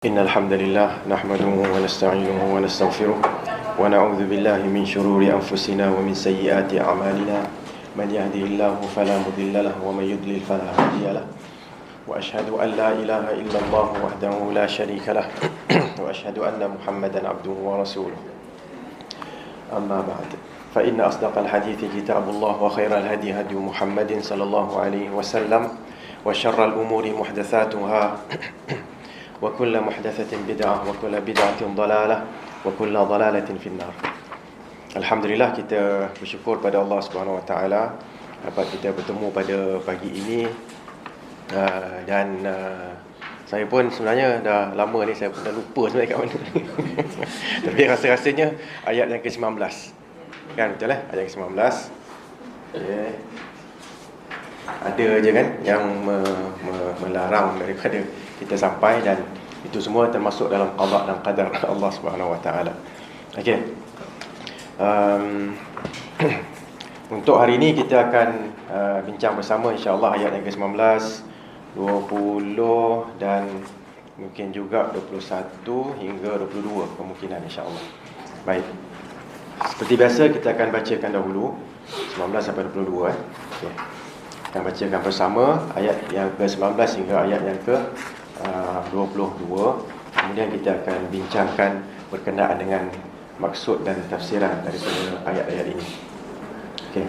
إن الحمد لله نحمده ونستعينه ونستغفره ونعوذ بالله من شرور أنفسنا ومن سيئات أعمالنا من يهده الله فلا مضل له ومن يضلل فلا هادي له وأشهد أن لا إله إلا الله وحده لا شريك له وأشهد أن محمدا عبده ورسوله أما بعد فإن أصدق الحديث كتاب الله وخير الهدي هدي محمد صلى الله عليه وسلم وشر الأمور محدثاتها وكل محدثة بدعة وكل بدعة ضلالة وكل ضلالة في النار. Alhamdulillah, kita bersyukur pada Allah Subhanahu Wa Taala dapat kita bertemu pada pagi ini, dan saya pun sebenarnya dah lama ni saya pun dah lupa sebenarnya kat mana. Tapi rasa-rasanya ayat yang ke-19. Kan betul Ayat yang ke-19. Okay. Ada je kan yang melarang daripada kita sampai, dan itu semua termasuk dalam qada dan qadar Allah Subhanahu Wa Taala. Okey. Untuk hari ini kita akan bincang bersama insya-Allah ayat yang ke-19, 20 dan mungkin juga 21 hingga 22 kemungkinan insya-Allah. Baik. Seperti biasa kita akan bacakan dahulu 19 sampai 22 Okey. Kita bacakan bersama ayat yang ke-19 hingga ayat yang ke-22. Kemudian kita akan bincangkan berkenaan dengan maksud dan tafsiran daripada ayat-ayat ini. Okey.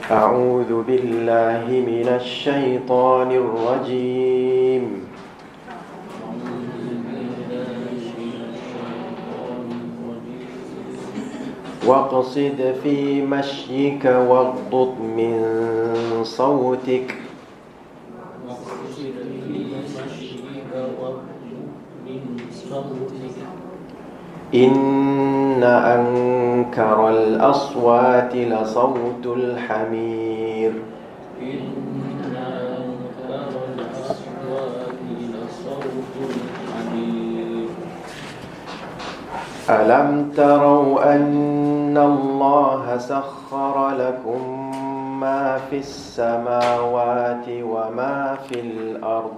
A'udzu billahi minasy syaithanir rajim. وَاقْصِدْ فِي مَشْيِكَ وَاغْضُضْ مِنْ صَوْتِكَ إِنَّ أَنْكَرَ الْأَصْوَاتِ لَصَوْتُ الْحَمِيرِ أَلَمْ تَرَوْا أَنَّ اللَّهَ سَخَّرَ لَكُم مَّا فِي السَّمَاوَاتِ وَمَا فِي الْأَرْضِ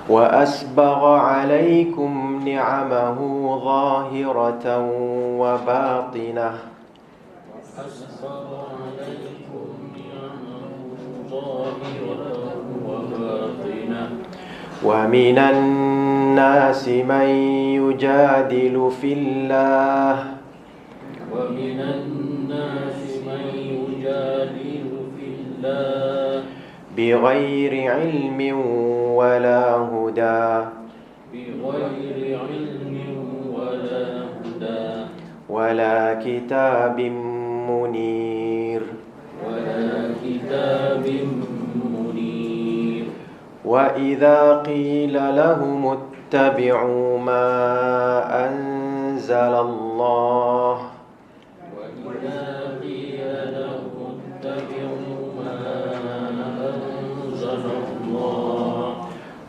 وَأَسْبَغَ عَلَيْكُمْ نِعَمَهُ ظَاهِرَةً وَبَاطِنَةً وَمِنَ النَّاسِ مَن يُجَادِلُ فِي اللَّهِ بِغَيْرِ عِلْمٍ وَلَا هُدًى وَلَا كِتَابٍ منير وَإِذَا قِيلَ لَهُمُ اتَّبِعُوا مَا أَنزَلَ اللَّهُ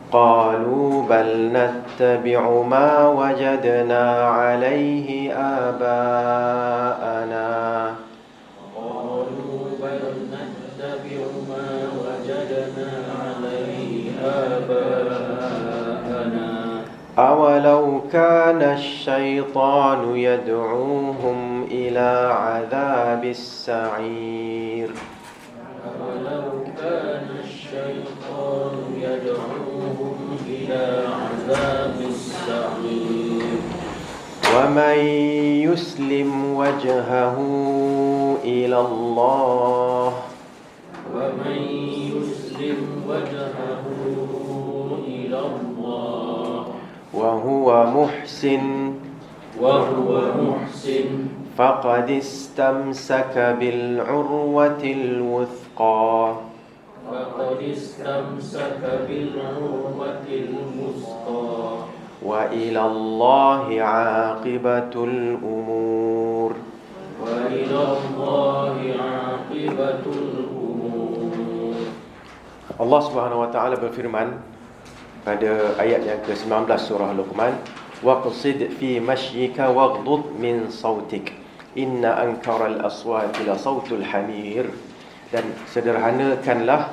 قَالُوا بَلْ نَتَّبِعُ مَا وَجَدْنَا عَلَيْهِ آبَاءَنَا أَوَلَوْ كَانَ الشَّيْطَانُ يَدْعُوهُمْ إِلَى عَذَابِ السَّعِيرِ وَمَن يُسْلِمْ وَجْهَهُ إِلَى اللَّهِ وَهُوَ مُحْسِنٌ فَقَدِ اسْتَمْسَكَ بِالْعُرْوَةِ الْوُثْقَى وَإِلَى اللَّهِ عَاقِبَةُ الْأُمُورِ. Allah Subhanahu Wa Taala berfirman pada ayat yang ke-19 surah Luqman, waqsid fi mashyika waghdud min sautik. Inna ankaral aswati la sautul hamir. Dan sederhanakanlah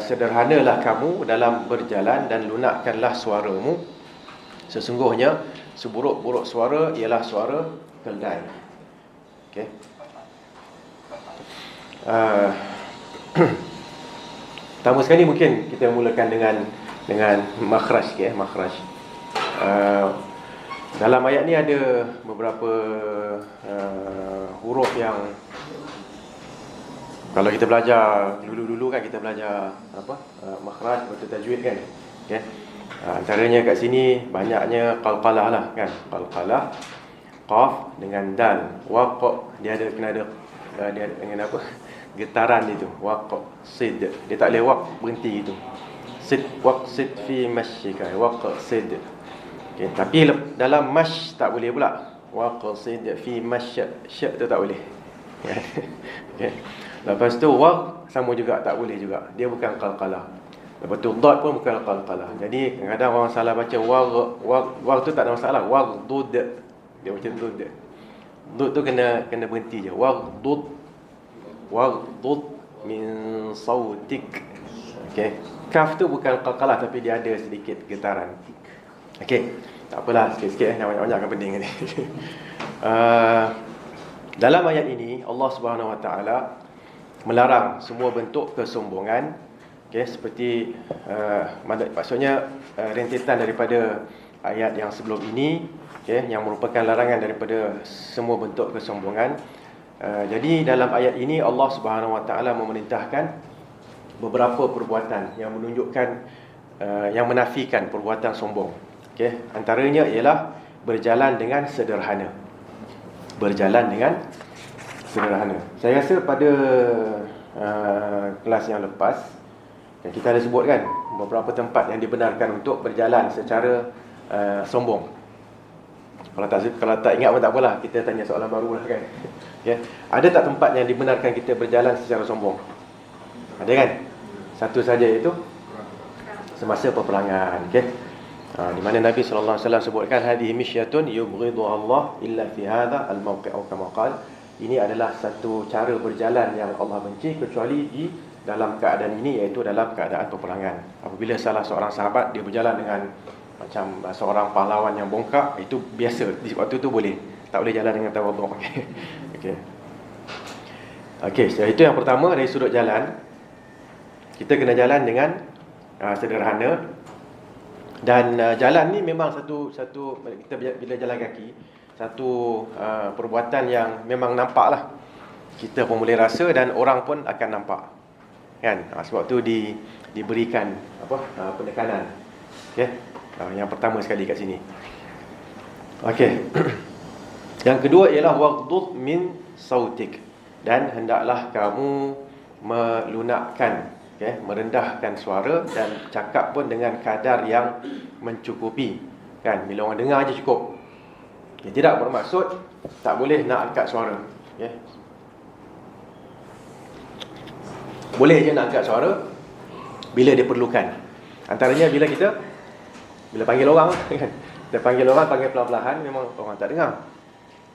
sederhanalah kamu dalam berjalan dan lunakkanlah suaramu. Sesungguhnya seburuk-buruk suara ialah suara keldai. Okey. Pertama sekali mungkin kita mulakan dengan makhraj sikit, makhraj. Dalam ayat ni ada beberapa huruf yang kalau kita belajar dulu-dulu kan, kita belajar makhraj atau tajwid kan. Okey. Antaranya kat sini banyaknya qalqalah lah kan. Qalqalah, qaf dengan dal. Waq dia kena ada dia dengan apa? Getaran itu. Waq sid. Dia tak boleh waq berhenti gitu. Sid waq sid fi masyika. Waq sid. Okey, tapi dalam mash tak boleh pula. Waq sid fi mash. Syak tu tak boleh. Okey. Lepas tu waq sama juga tak boleh juga. Dia bukan qalqalah. Lepas tu dad pun bukan qalqalah. Jadi kadang-kadang orang salah baca waq tu tak ada masalah. Waq dud. Dia macam dud. Dud tu kena berhenti je. Waq dud min sautik. Okey. Kaf tu bukan qalqalah tapi dia ada sedikit getaran. Okey. Tak apalah, sikit-sikit banyak-banyak kan penting ni. Dalam ayat ini Allah Subhanahu Wa Taala melarang semua bentuk kesombongan. Okey, seperti maksudnya rentetan daripada ayat yang sebelum ini, okey, yang merupakan larangan daripada semua bentuk kesombongan. Jadi dalam ayat ini Allah Subhanahu Wa Taala memerintahkan beberapa perbuatan yang menunjukkan yang menafikan perbuatan sombong. Okey, antaranya ialah berjalan dengan sederhana. Berjalan dengan sederhana. Saya rasa pada kelas yang lepas kita ada sebut kan beberapa tempat yang dibenarkan untuk berjalan secara sombong. Kalau tak ingat pun tak apalah, kita tanya soalan baru lah kan. Okay. Ada tak tempat yang dibenarkan kita berjalan secara sombong? Ada kan? Satu saja, iaitu semasa peperangan. Okay. Di mana Nabi SAW sebutkan hadhihi misyatun yubghidu Allah illa fi hadha al-mawqi' atau kama qala. Ini adalah satu cara berjalan yang Allah benci kecuali di dalam keadaan ini, iaitu dalam keadaan peperangan. Apabila salah seorang sahabat dia berjalan dengan macam seorang pahlawan yang bongkak, itu biasa. Di waktu itu boleh. Tak boleh jalan dengan tawaduk. Okey. Okey, so itu yang pertama dari sudut jalan. Kita kena jalan dengan sederhana. Dan jalan ni memang satu kita bila jalan kaki, satu perbuatan yang memang nampak lah. Kita pun boleh rasa dan orang pun akan nampak. Kan? Sebab tu diberikan penekanan. Okey. Yang pertama sekali kat sini. Okey. Yang kedua ialah waghdud min sautik, dan hendaklah kamu melunakkan, merendahkan suara dan cakap pun dengan kadar yang mencukupi. Kan, bila orang dengar aja cukup. Tidak bermaksud tak boleh nak angkat suara. Boleh je nak angkat suara bila diperlukan. Antaranya bila panggil orang kan. Kita panggil perlahan-lahan, memang orang tak dengar.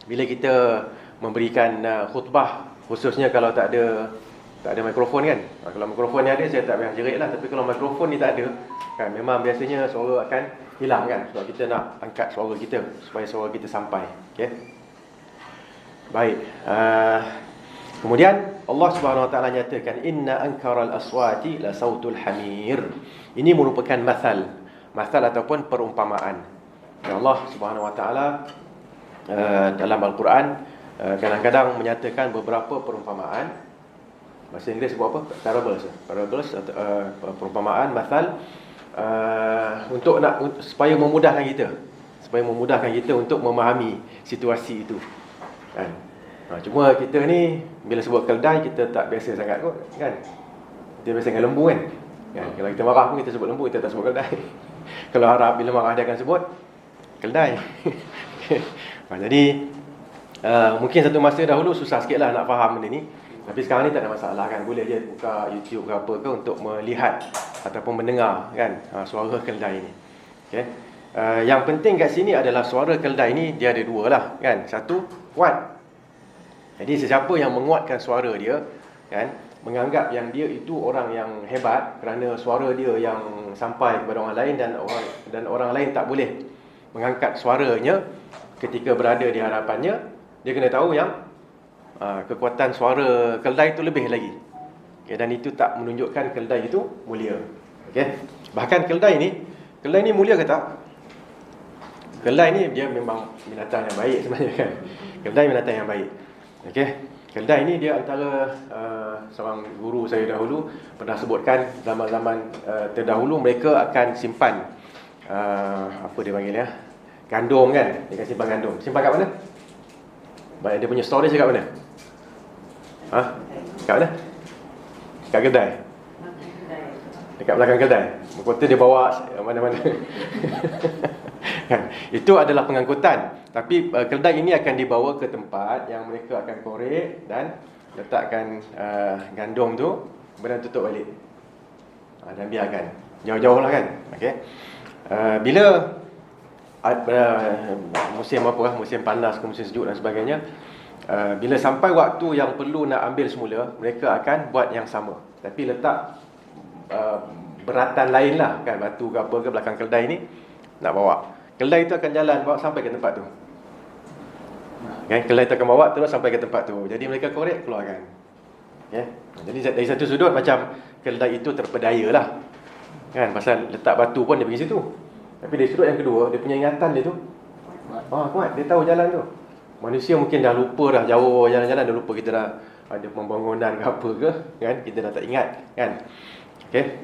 Bila kita memberikan khutbah, khususnya kalau tak ada mikrofon kan. Kalau mikrofon ni ada, saya tak payah jerit lah. Tapi kalau mikrofon ni tak ada kan, memang biasanya suara akan hilang kan. Sebab kita nak angkat suara kita supaya suara kita sampai. Okay. Baik. Kemudian Allah Subhanahu Wa Taala nyatakan inna ankaral aswati la sautul hamir. Ini merupakan masal ataupun perumpamaan. Dan Allah Subhanahu Wa Taala dalam Al-Quran kadang-kadang menyatakan beberapa perumpamaan. Bahasa Inggeris sebut apa? Parables atau perumpamaan, masal, supaya memudahkan kita untuk memahami situasi itu. Kan? Cuma kita ni bila sebut keldai, kita tak biasa sangat kot, kan? Kita biasa dengan lembu kan? Kalau kita marah pun kita sebut lembu, kita tak sebut keldai. Kalau Arab bila marah dia akan sebut keldai. Jadi mungkin satu masa dahulu susah sikit lah nak faham benda ni. Tapi sekarang ni tak ada masalah kan. Boleh je buka YouTube ke apa ke untuk melihat ataupun mendengar kan suara keldai ni. Okay. Yang penting kat sini adalah suara keldai ni dia ada dua lah kan. Satu, kuat. Jadi sesiapa yang menguatkan suara dia kan, menganggap yang dia itu orang yang hebat kerana suara dia yang sampai kepada orang lain, dan orang lain tak boleh mengangkat suaranya ketika berada di hadapannya, dia kena tahu yang kekuatan suara keldai itu lebih lagi. Okay, dan itu tak menunjukkan keldai itu mulia. Okay. Bahkan keldai ni mulia ke tak? Keldai ni dia memang binatang yang baik sebenarnya kan. Keldai binatang yang baik. Okey. Keldai ni dia antara seorang guru saya dahulu pernah sebutkan, zaman-zaman terdahulu mereka akan simpan apa dia panggil ya? Gandum kan? Dia akan simpan gandum. Simpan kat mana? Baik, dia punya storage kat mana? Kat mana? Kat kedai. Dekat belakang kedai. Kota dia bawa mana-mana. Itu adalah pengangkutan. Tapi keldai ini akan dibawa ke tempat yang mereka akan korek dan letakkan gandum tu, kemudian tutup balik. Dan biarkan jauh-jauh lah kan. Okay. Bila musim musim panas ke musim sejuk dan sebagainya, bila sampai waktu yang perlu nak ambil semula, mereka akan buat yang sama, tapi letak beratan lain lah kan, batu ke apa ke belakang keldai ni nak bawa. Keldai itu akan jalan bawa sampai ke tempat tu. Okay, keldai itu akan bawa terus sampai ke tempat tu. Jadi mereka korek, keluarkan. Okay. Jadi dari satu sudut macam keldai itu terpedaya lah kan, pasal letak batu pun dia pergi situ. Tapi dari sudut yang kedua, dia punya ingatan dia tu kuat, dia tahu jalan tu. Manusia mungkin dah lupa dah, jauh jalan-jalan dah lupa kita dah ada pembangunan ke apa ke kan, kita dah tak ingat kan. Okay.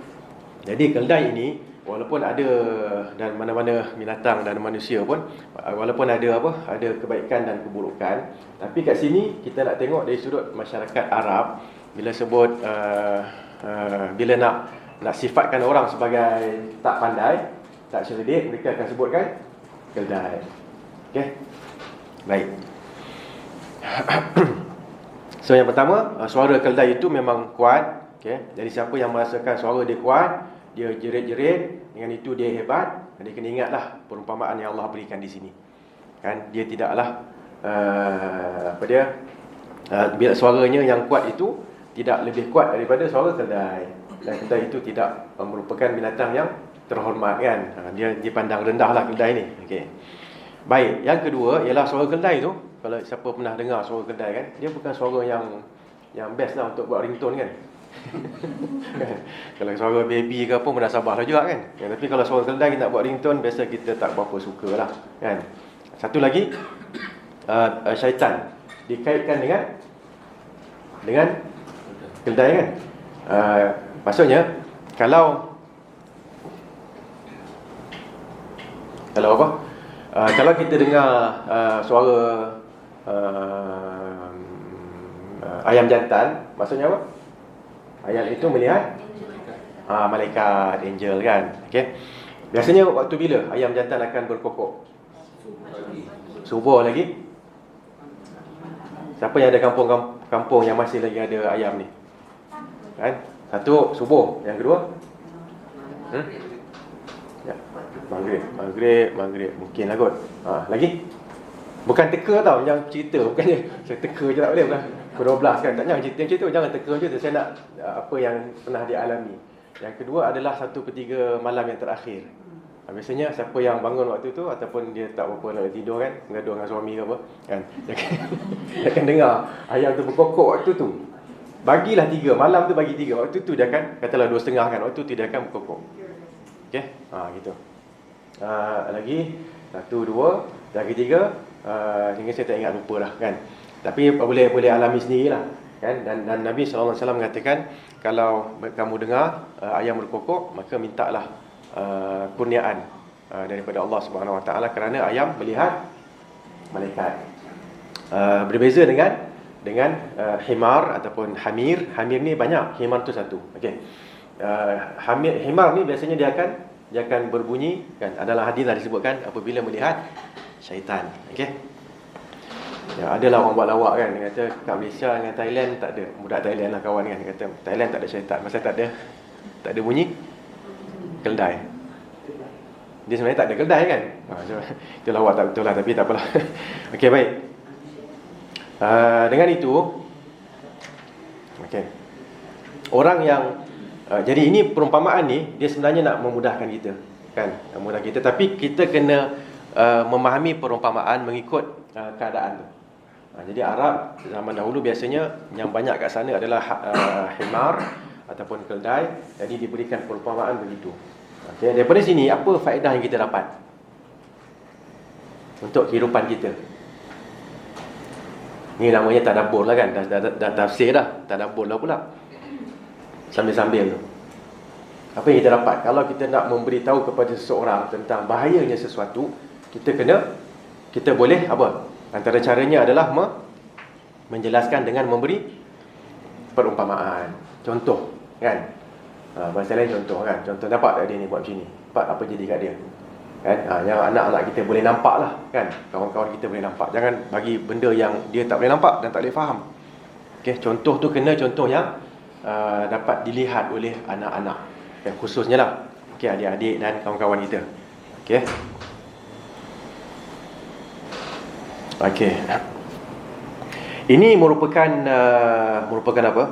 Jadi keldai ini walaupun ada dan mana-mana binatang dan manusia pun, walaupun ada kebaikan dan keburukan, tapi kat sini kita nak tengok dari sudut masyarakat Arab. Bila sebut bila nak sifatkan orang sebagai tak pandai, tak cerdik, mereka akan sebutkan keldai. Okey. Baik. So yang pertama, suara keldai itu memang kuat. Okey. Jadi siapa yang merasakan suara dia kuat, dia jerit-jerit, dengan itu dia hebat, dia kena ingatlah perumpamaan yang Allah berikan di sini. Kan, dia tidaklah bila suaranya yang kuat itu tidak lebih kuat daripada suara keldai. Dan keldai itu tidak merupakan binatang yang terhormat kan. Dia dipandang rendahlah keldai ni. Okey. Baik, yang kedua ialah suara keldai tu, kalau siapa pernah dengar suara keldai kan, dia bukan suara yang best lah untuk buat ringtone kan. Kalau suara baby ke apa pun dah sabarlah juga kan. Tapi kalau suara keldai nak buat ringtone, biasa kita tak berapa suka lah kan. Satu lagi, syaitan dikaitkan dengan keldai kan. Maksudnya kalau apa? Kalau kita dengar suara ayam jantan, maksudnya apa? Ayam itu melihat malaikat, angel kan. Okey. Biasanya waktu bila ayam jantan akan berkokok? Subuh lagi. Siapa yang ada kampung yang masih lagi ada ayam ni? Kan? Satu subuh, yang kedua ya, maghrib mungkin lah kot. Lagi bukan teka tau, yang cerita bukannya saya teka je tak boleh, bukan pukul 12 kan, tak jangan cerita jangan teka je. Saya nak apa yang pernah dialami. Yang kedua adalah 1/3 malam yang terakhir. Biasanya siapa yang bangun waktu tu ataupun dia tak berapa nak tidur kan, bergaduh dengan suami ke apa kan, dia akan dengar ayam tu berkokok waktu tu. Bagilah 3, malam tu bagi 3. Waktu tu dia akan, katalah 2.30 kan, waktu tu dia akan berkokok. Okey, gitu. Lagi 1, 2, dan ketiga, hingga saya tak ingat, lupa lah kan. Tapi boleh alami sendirilah kan. Dan Nabi SAW mengatakan, kalau kamu dengar ayam berkokok, maka mintalah kurniaan daripada Allah Subhanahu Wa Taala, kerana ayam melihat malaikat. Berbeza dengan himar ataupun hamir. Hamir ni banyak, himar tu satu. Okey. Himar ni biasanya dia akan berbunyi kan. Adalah hadis dah disebutkan apabila melihat syaitan. Okey. Ya, adalah orang buat lawak kan, dia kata kat Malaysia dengan Thailand tak ada. Budak Thailand lah kawan kan, dia kata Thailand tak ada syaitan. Masa tak ada bunyi keldai. Dia sebenarnya tak ada kedai kan. Itu lawak tak betul lah, tapi tak apalah. Okey, baik. Dengan itu, okey. Orang yang jadi ini perumpamaan ni dia sebenarnya nak memudahkan kita, kan? Memudahkan kita, tapi kita kena memahami perumpamaan mengikut keadaan tu. Jadi Arab zaman dahulu biasanya yang banyak kat sana adalah himar ataupun keldai. Jadi diberikan perumpamaan begitu. Okay, daripada sini apa faedah yang kita dapat untuk kehidupan kita? Ni namanya tadabbur lah kan. Dah tafsir dah, tadabbur lah pula. Sambil-sambil tu. Apa yang kita dapat? Kalau kita nak memberitahu kepada seseorang tentang bahayanya sesuatu, kita boleh apa? Antara caranya adalah menjelaskan dengan memberi perumpamaan. Contoh, kan? Bahasa lain contoh kan. Contoh, nampak tak dia ni buat macam ni? Nampak apa jadi kat dia? Kan? Yang anak-anak kita boleh nampak lah, kan? Kawan-kawan kita boleh nampak. Jangan bagi benda yang dia tak boleh nampak dan tak boleh faham. Okay? Contoh tu kena contoh yang dapat dilihat oleh anak-anak, okay? Khususnya lah, okay, adik-adik dan kawan-kawan kita. Okay? Okay. Ini merupakan apa?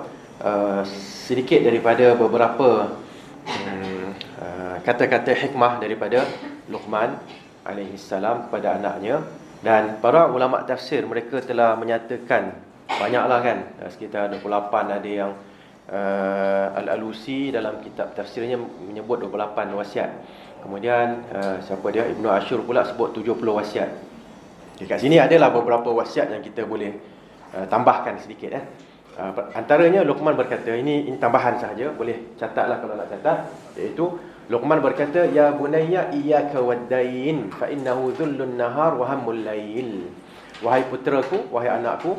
Sedikit daripada beberapa kata-kata hikmah daripada Luqman alaihi salam kepada anaknya. Dan para ulama tafsir mereka telah menyatakan banyaklah kan, sekitar 28. Ada yang Al-Alusi dalam kitab tafsirnya menyebut 28 wasiat. Kemudian siapa dia, Ibnu Ashur pula sebut 70 wasiat. Dekat sini adalah beberapa wasiat yang kita boleh tambahkan sedikit. Antaranya Luqman berkata, ini tambahan sahaja, boleh catatlah kalau nak catat, iaitu Luqman berkata, ya bunayya iyyaka wad-dain fa innahu dhullun nahar wa hammul lail. Wahai puteraku, wahai anakku,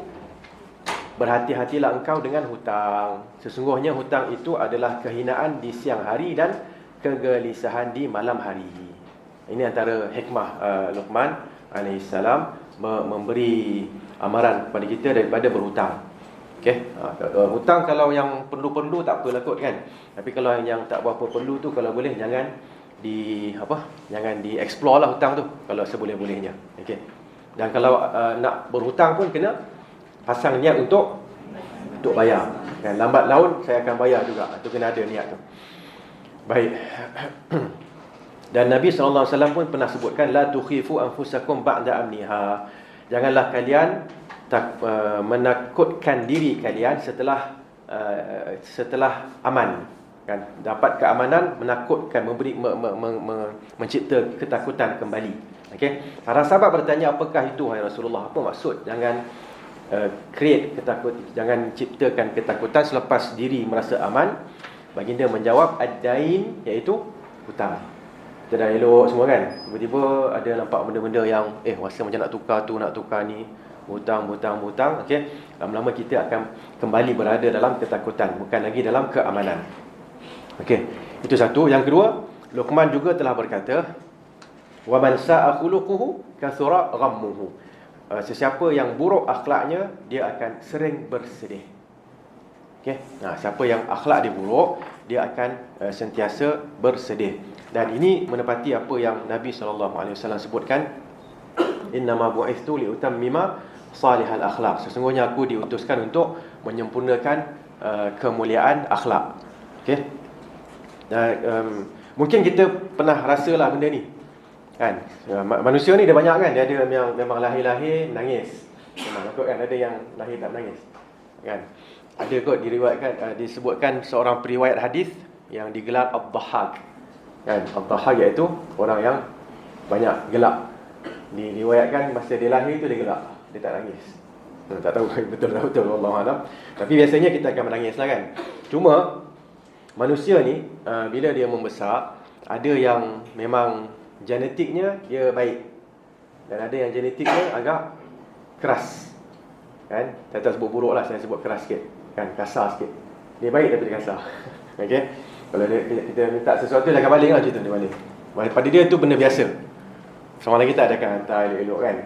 berhati-hatilah engkau dengan hutang. Sesungguhnya hutang itu adalah kehinaan di siang hari dan kegelisahan di malam hari. Ini antara hikmah Luqman alaihissalam memberi amaran kepada kita daripada berhutang. Okey, hutang kalau yang perlu-perlu tak apalah kot kan. Tapi kalau yang tak berapa perlu tu, kalau boleh jangan jangan di-explore lah hutang tu kalau seboleh-bolehnya. Okey. Dan kalau nak berhutang pun kena pasang niat untuk bayar. Kan, lambat laun saya akan bayar juga. Itu kena ada niat tu. Baik. Dan Nabi SAW pun pernah sebutkan, la tukhifu anfusakum ba'da amniha. Janganlah kalian menakutkan diri kalian setelah aman, kan? Dapat keamanan, menakutkan, mencipta ketakutan kembali. Okey. Para sahabat bertanya, apakah itu wahai Rasulullah? Apa maksud jangan create ketakutan, jangan ciptakan ketakutan selepas diri merasa aman? Baginda menjawab, ad-dain, iaitu hutang. Kita dah elok semua kan, tiba-tiba ada nampak benda-benda yang rasa macam nak tukar tu, nak tukar ni, hutang. Okey, lama-lama kita akan kembali berada dalam ketakutan, bukan lagi dalam keamanan. Okey, itu satu. Yang kedua, Luqman juga telah berkata, wa man sa'a khuluquhu kathura ghammuhu. Sesiapa yang buruk akhlaknya, dia akan sering bersedih. Okey, siapa yang akhlak dia buruk, dia akan sentiasa bersedih. Dan ini menepati apa yang Nabi SAW sebutkan, innama bu'ithtu liutammima salihal akhlaq. Sesungguhnya aku diutuskan untuk menyempurnakan kemuliaan akhlak. Okey. Dan mungkin kita pernah rasalah benda ni. Kan? Manusia ni dia banyak kan, dia ada yang memang lahir-lahir nangis. Memang kot kan, ada yang lahir tak menangis. Kan? Ada kot diriwayatkan, disebutkan seorang periwayat hadis yang digelar Ad-Dhahhak. Kan, Ad-Dhahhak iaitu orang yang banyak gelak. Diriwayatkan masa dia lahir tu dia gelak, dia tak nangis. Tak tahu betul wallahu alam. Tapi biasanya kita akan menangis lah kan. Cuma manusia ni bila dia membesar, ada yang memang genetiknya dia baik, dan ada yang genetiknya agak keras. Kan? Saya tak sebut buruk lah, saya sebut keras sikit. Kan, kasar sikit. Dia baik tapi dia kasar. Okey. Kalau kita minta sesuatu, dia akan baling lah cerita dia baling. Pada dia tu benda biasa. Seorang lagi tak ada akan hantar elok-elok kan.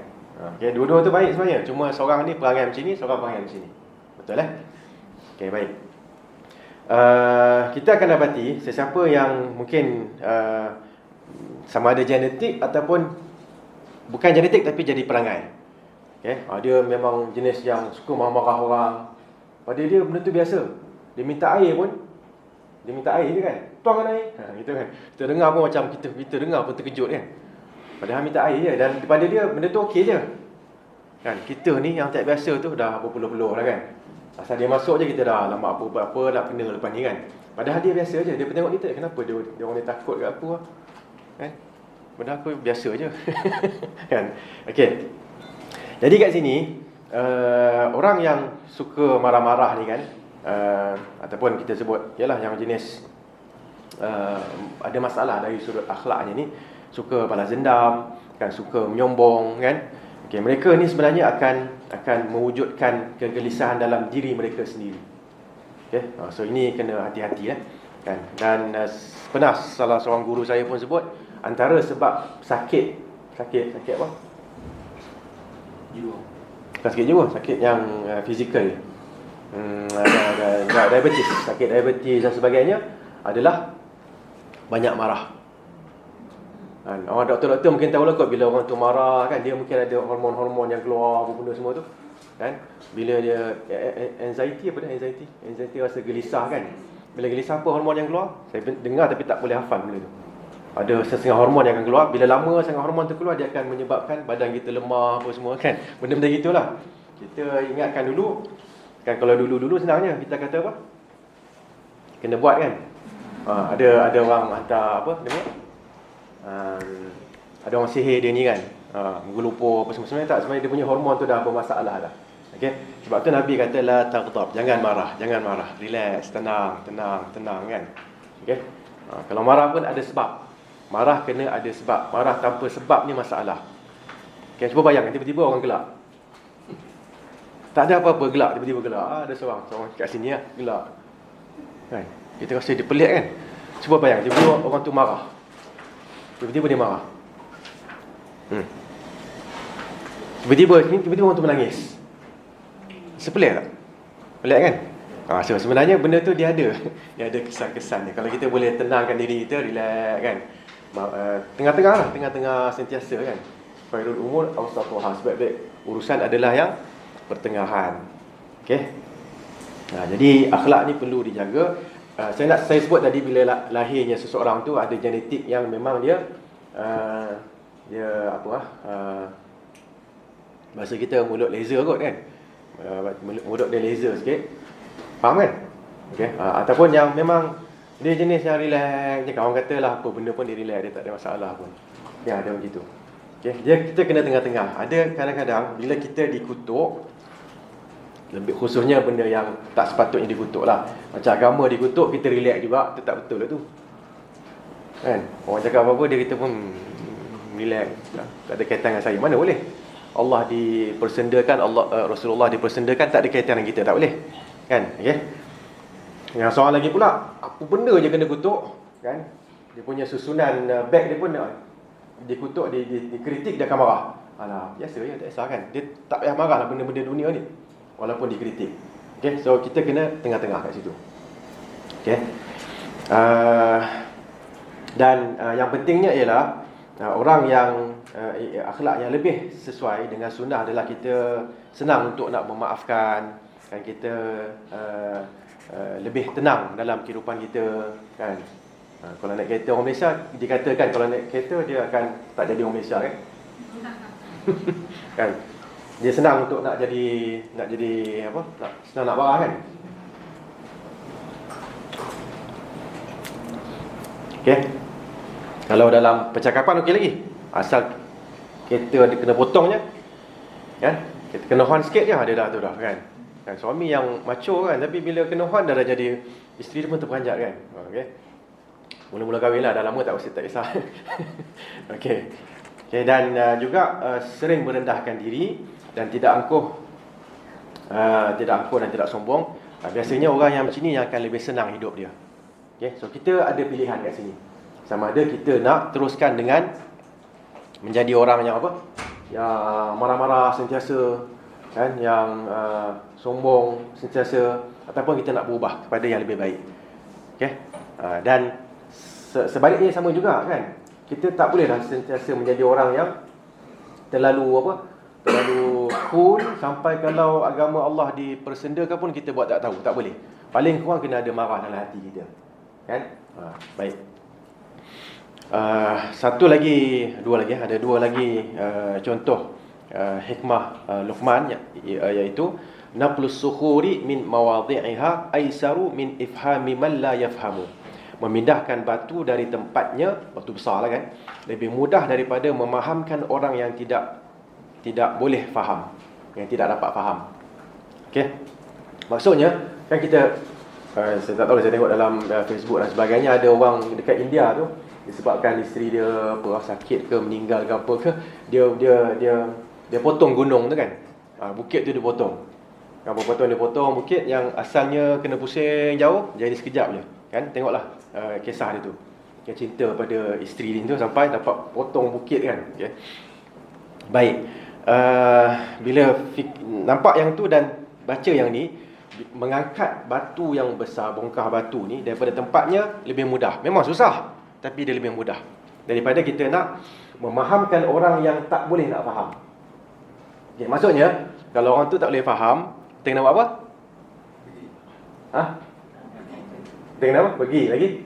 Okay, dua-dua tu baik sebenarnya. Cuma seorang ni perangai macam ni, seorang perangai macam ni. Betul eh? Okay, baik. Kita akan dapati sesiapa yang mungkin Sama ada genetik ataupun bukan genetik tapi jadi perangai. Dia memang jenis yang suka marah-marah orang. Pada dia benda tu biasa. Dia minta air pun, dia minta air je kan, tuangkan air. Gitu kan. Kita dengar pun macam kita dengar pun terkejut kan. Padahal minta air je. Dan pada dia benda tu okey je kan. Kita ni yang tak biasa tu dah berpeluh-peluh dah kan. Asal dia masuk je kita dah lama apa-apa nak kena lepas ni kan. Padahal dia biasa je. Dia pun tengok kita, kenapa dia orang ni takut ke apa kan. Benda aku biasa je. Kan. Okey. Jadi kat sini orang yang suka marah-marah ni kan, ataupun kita sebut ialah yang jenis ada masalah dari sudut akhlaknya ni, suka balas dendam kan, suka menyombong kan. Okey, mereka ni sebenarnya akan mewujudkan kegelisahan dalam diri mereka sendiri. Okey, so ini kena hati-hati kan. Dan pernah salah seorang guru saya pun sebut antara sebab sakit apa? Jiwa. Bukan sakit jiwa, sakit yang fizikal. Diabetes, sakit diabetes dan sebagainya adalah banyak marah. Orang doktor-doktor mungkin tahulah kot, bila orang tu marah kan, dia mungkin ada hormon-hormon yang keluar, apa benda semua tu kan. Bila dia anxiety rasa gelisah kan. Bila gelisah, apa hormon yang keluar? Saya dengar tapi tak boleh hafal benda tu. Ada setengah hormon yang akan keluar. Bila lama setengah hormon tu keluar, dia akan menyebabkan badan kita lemah apa semua kan. Benda-benda gitulah. Kita ingatkan dulu kan, kalau dulu senangnya kita kata apa? Kena buat kan. Ada orang hantar apa dia buat? Ada orang sihir dia ni kan, menggelupur apa semua. Sebenarnya tak, sebenarnya dia punya hormon tu dah bermasalah dah. Okey, sebab tu Nabi kata la taghdab, jangan marah, relax, tenang kan. Okey, kalau marah pun ada sebab. Marah kena ada sebab. Marah tanpa sebab ni masalah. Okey, cuba bayangkan tiba-tiba orang gelak. Tak ada apa-apa, gelak, tiba-tiba gelak. Ada seorang kat sini gelak. Kan? Kita rasa dia pelik kan. Cuba bayangkan tiba-tiba orang tu marah. Tiba-tiba dia marah. Tiba-tiba orang tu menangis. Sepelik tak? Pelik kan? So sebenarnya benda tu dia ada kesan-kesan dia. Kalau kita boleh tenangkan diri kita, relax kan. Tengah-tengah sentiasa kan. Khairul umur awsatuha, sebaik-baik urusan adalah yang pertengahan. Okey. Jadi akhlak ni perlu dijaga. Saya sebut tadi, bila lahirnya seseorang tu ada genetik yang memang dia bahasa kita mulut laser kot kan. Mulut dia laser sikit. Faham kan? Okey. Ataupun yang memang dia jenis yang relax je. Orang kata lah apa benda pun dia relax, dia tak ada masalah pun. Ya, ada begitu. Okey, kita kena tengah-tengah. Ada kadang-kadang bila kita dikutuk, lebih khususnya benda yang tak sepatutnya dikutuk lah. Macam agama dikutuk, kita relax juga, itu tak betul lah tu. Kan? Orang cakap apa-apa, dia kata pun relax. Tak ada kaitan dengan saya. Mana boleh? Allah dipersendakan, Rasulullah dipersendakan, tak ada kaitan dengan kita, tak boleh. Kan? Okey. Yang seorang lagi pula, apa benda je kena kutuk, kan? Dia punya susunan bag dia pun dikutuk, dikritik, dia akan marah. Alah, biasa je, tak kisah kan. Dia tak payah marah lah benda-benda dunia ni, walaupun dikritik. Okay, so kita kena tengah-tengah kat situ. Okay. Dan yang pentingnya ialah orang yang akhlak yang lebih sesuai dengan sunnah adalah kita senang untuk nak memaafkan, kan, kita lebih tenang dalam kehidupan kita kan. Kalau naik kereta orang Malaysia, dikatakan kalau naik kereta dia akan tak jadi orang Malaysia kan. Kan? Dia senang untuk nak jadi apa? Senang nak marah kan. Okey. Kalau dalam percakapan okey lagi. Asal kereta dia kena potongnya kan. Kita kena horn sikit je dia dah tu dah kan. Kan suami yang macho kan, tapi bila kena horn dah jadi isteri dia pun terperanjat kan. Okey. Mula-mula kahwin lah, dah lama tak kisah. Okey. Okay, dan juga sering merendahkan diri dan tidak angkuh dan tidak sombong. Biasanya orang yang macam ni yang akan lebih senang hidup dia. Okay, so kita ada pilihan kat sini. Sama ada kita nak teruskan dengan menjadi orang yang apa? Yang marah-marah sentiasa, kan, yang sombong sentiasa, ataupun kita nak berubah kepada yang lebih baik. Okay? Dan sebaliknya sama juga kan. Kita tak boleh dah sentiasa menjadi orang yang terlalu cool, sampai kalau agama Allah dipersendakan pun kita buat tak tahu. Tak boleh. Paling kurang kena ada marah dalam hati kita, kan? Baik. Ada dua lagi contoh hikmah Luqman, iaitu naqlus sukhuri min mawadhi'iha aisaru min ifhami man la yafhamu. Memindahkan batu dari tempatnya, batu besar lah kan, lebih mudah daripada memahamkan orang yang tidak boleh faham, yang tidak dapat faham. Okey. Maksudnya kan kita saya tak tahu, saya tengok dalam Facebook dan sebagainya, ada orang dekat India tu, disebabkan isteri dia sakit ke, meninggal ke apa ke, dia potong gunung tu kan. Bukit tu dia potong. Dia potong bukit yang asalnya kena pusing jauh, jadi sekejap je. Kan, tengoklah kisah dia tu. Dia cinta pada isteri dia tu sampai dapat potong bukit kan. Okay. Baik. Bila nampak yang tu dan baca yang ni, mengangkat batu yang besar, bongkah batu ni daripada tempatnya lebih mudah. Memang susah, tapi dia lebih mudah daripada kita nak memahamkan orang yang tak boleh nak faham. Okay, maksudnya kalau orang tu tak boleh faham, kita kena buat apa? Kita kena apa? Pergi lagi.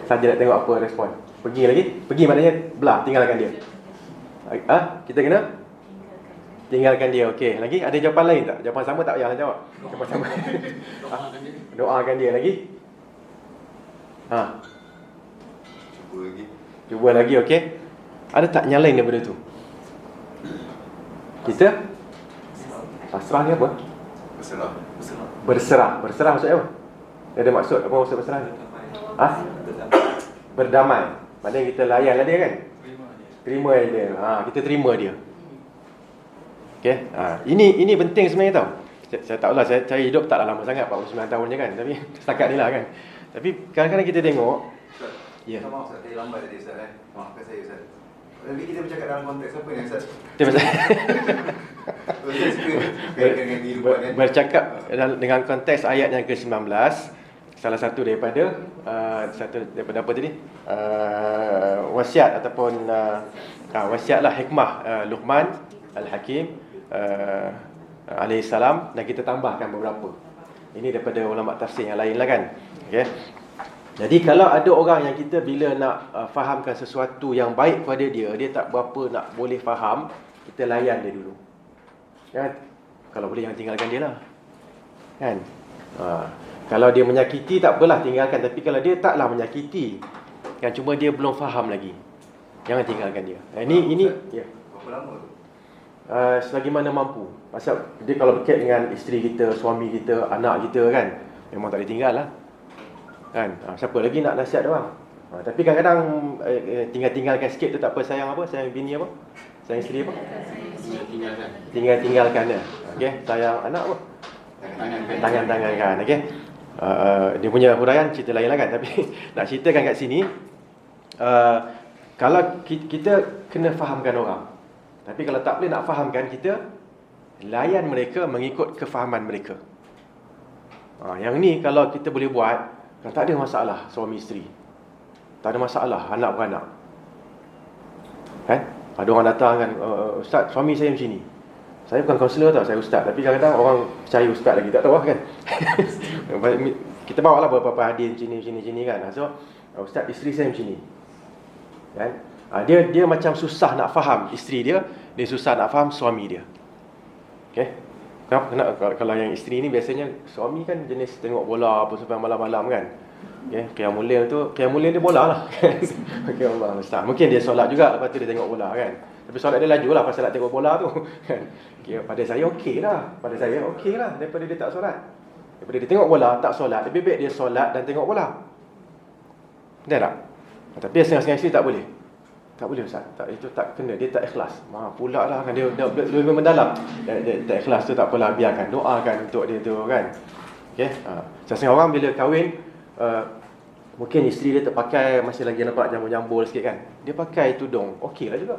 Saja nak tengok apa respon. Pergi lagi. Pergi maknanya belah, tinggalkan dia. Kita kena tinggalkan dia. Okey, lagi ada jawapan lain tak? Jawapan sama tak payah jawab. Jawapan sama. Doakan dia lagi. Cuba lagi, okey. Ada tak yang lain daripada tu? Kita pasrah ni apa? Berserah. Berserah maksudnya apa? Ada maksud apa maksud berserah ni? Berdamai. Maknanya kita layanlah dia kan? Terima dia. Kita terima dia. Okey. Ini penting sebenarnya tau. Saya tak tahulah, saya hidup tak lama sangat, 49 tahun je kan. Tapi setakat ni lah kan. Tapi kadang-kadang kita tengok. Ya. Maaf Ustaz, saya lambat tadi Ustaz. Maafkan saya Ustaz. Tapi kita bercakap dalam konteks apa ni Ustaz? Bercakap dengan konteks ayat yang ke-19. Salah satu daripada apa tadi? Wasiat ataupun wasiatlah hikmah Luqman Al-Hakim alaihi salam, dan kita tambahkan beberapa. Ini daripada ulama tafsir yang lain lah kan. Okey. Jadi kalau ada orang yang kita bila nak fahamkan sesuatu yang baik pada dia tak berapa nak boleh faham, kita layan dia dulu. Kan? Kalau boleh jangan tinggalkan dia lah. Kan? Kalau dia menyakiti tak apalah, tinggalkan. Tapi kalau dia taklah menyakiti, kan, cuma dia belum faham lagi, jangan tinggalkan dia. Ini ya. Berapa lama tu? Selagi mana mampu. Pasal dia kalau berkait dengan isteri kita, suami kita, anak kita kan, memang tak boleh tinggal lah. Kan? Siapa lagi nak nasihat dia orang? Tapi kadang-kadang tinggalkan sikit tu tak apa. Sayang apa? Sayang bini apa? Sayang isteri apa? Tinggalkan dia. Okey, sayang anak apa? Tangan-tangan. Okey. Dia punya huraian cerita lain lah kan. Tapi nak ceritakan kat sini, kalau kita kena fahamkan orang. Tapi kalau tak boleh nak fahamkan, kita layan mereka mengikut kefahaman mereka. Yang ni kalau kita boleh buat, tak ada masalah suami isteri, tak ada masalah anak beranak. Kan? Ada orang datang kan, Ustaz, suami saya macam ni. Saya bukan kaunselor tau, saya ustaz. Tapi kadang-kadang orang percaya ustaz lagi, tak tahu kan. Kita bawa lah beberapa hadis macam ni kan. So, Ustaz, isteri saya macam ni. Kan? Dia macam susah nak faham isteri dia susah nak faham suami dia. Okey. Kenapa? Kalau yang isteri ni biasanya, suami kan jenis tengok bola apa sampai malam-malam kan. Okey, qiyamul lail dia bola lah. Okey, Allah Ustaz. Mungkin dia solat juga, lepas tu dia tengok bola kan. Tapi solat dia laju lah pasal nak tengok bola tu kan. Okay, pada saya okey lah. Daripada dia tak solat. Daripada dia tengok bola tak solat, lebih baik dia solat dan tengok bola. Betul tak? Tapi setengah-setengah isteri tak boleh. Tak boleh Ustaz. Itu tak kena, dia tak ikhlas. Pula lah kan, dia lebih mendalam. Dia tak ikhlas tu tak apalah, biarkan, doakan untuk dia tu kan. Okey. Setengah orang bila kahwin, mungkin isteri dia terpakai masih lagi nampak jambul-jambul sikit kan. Dia pakai tudung, okey lah juga.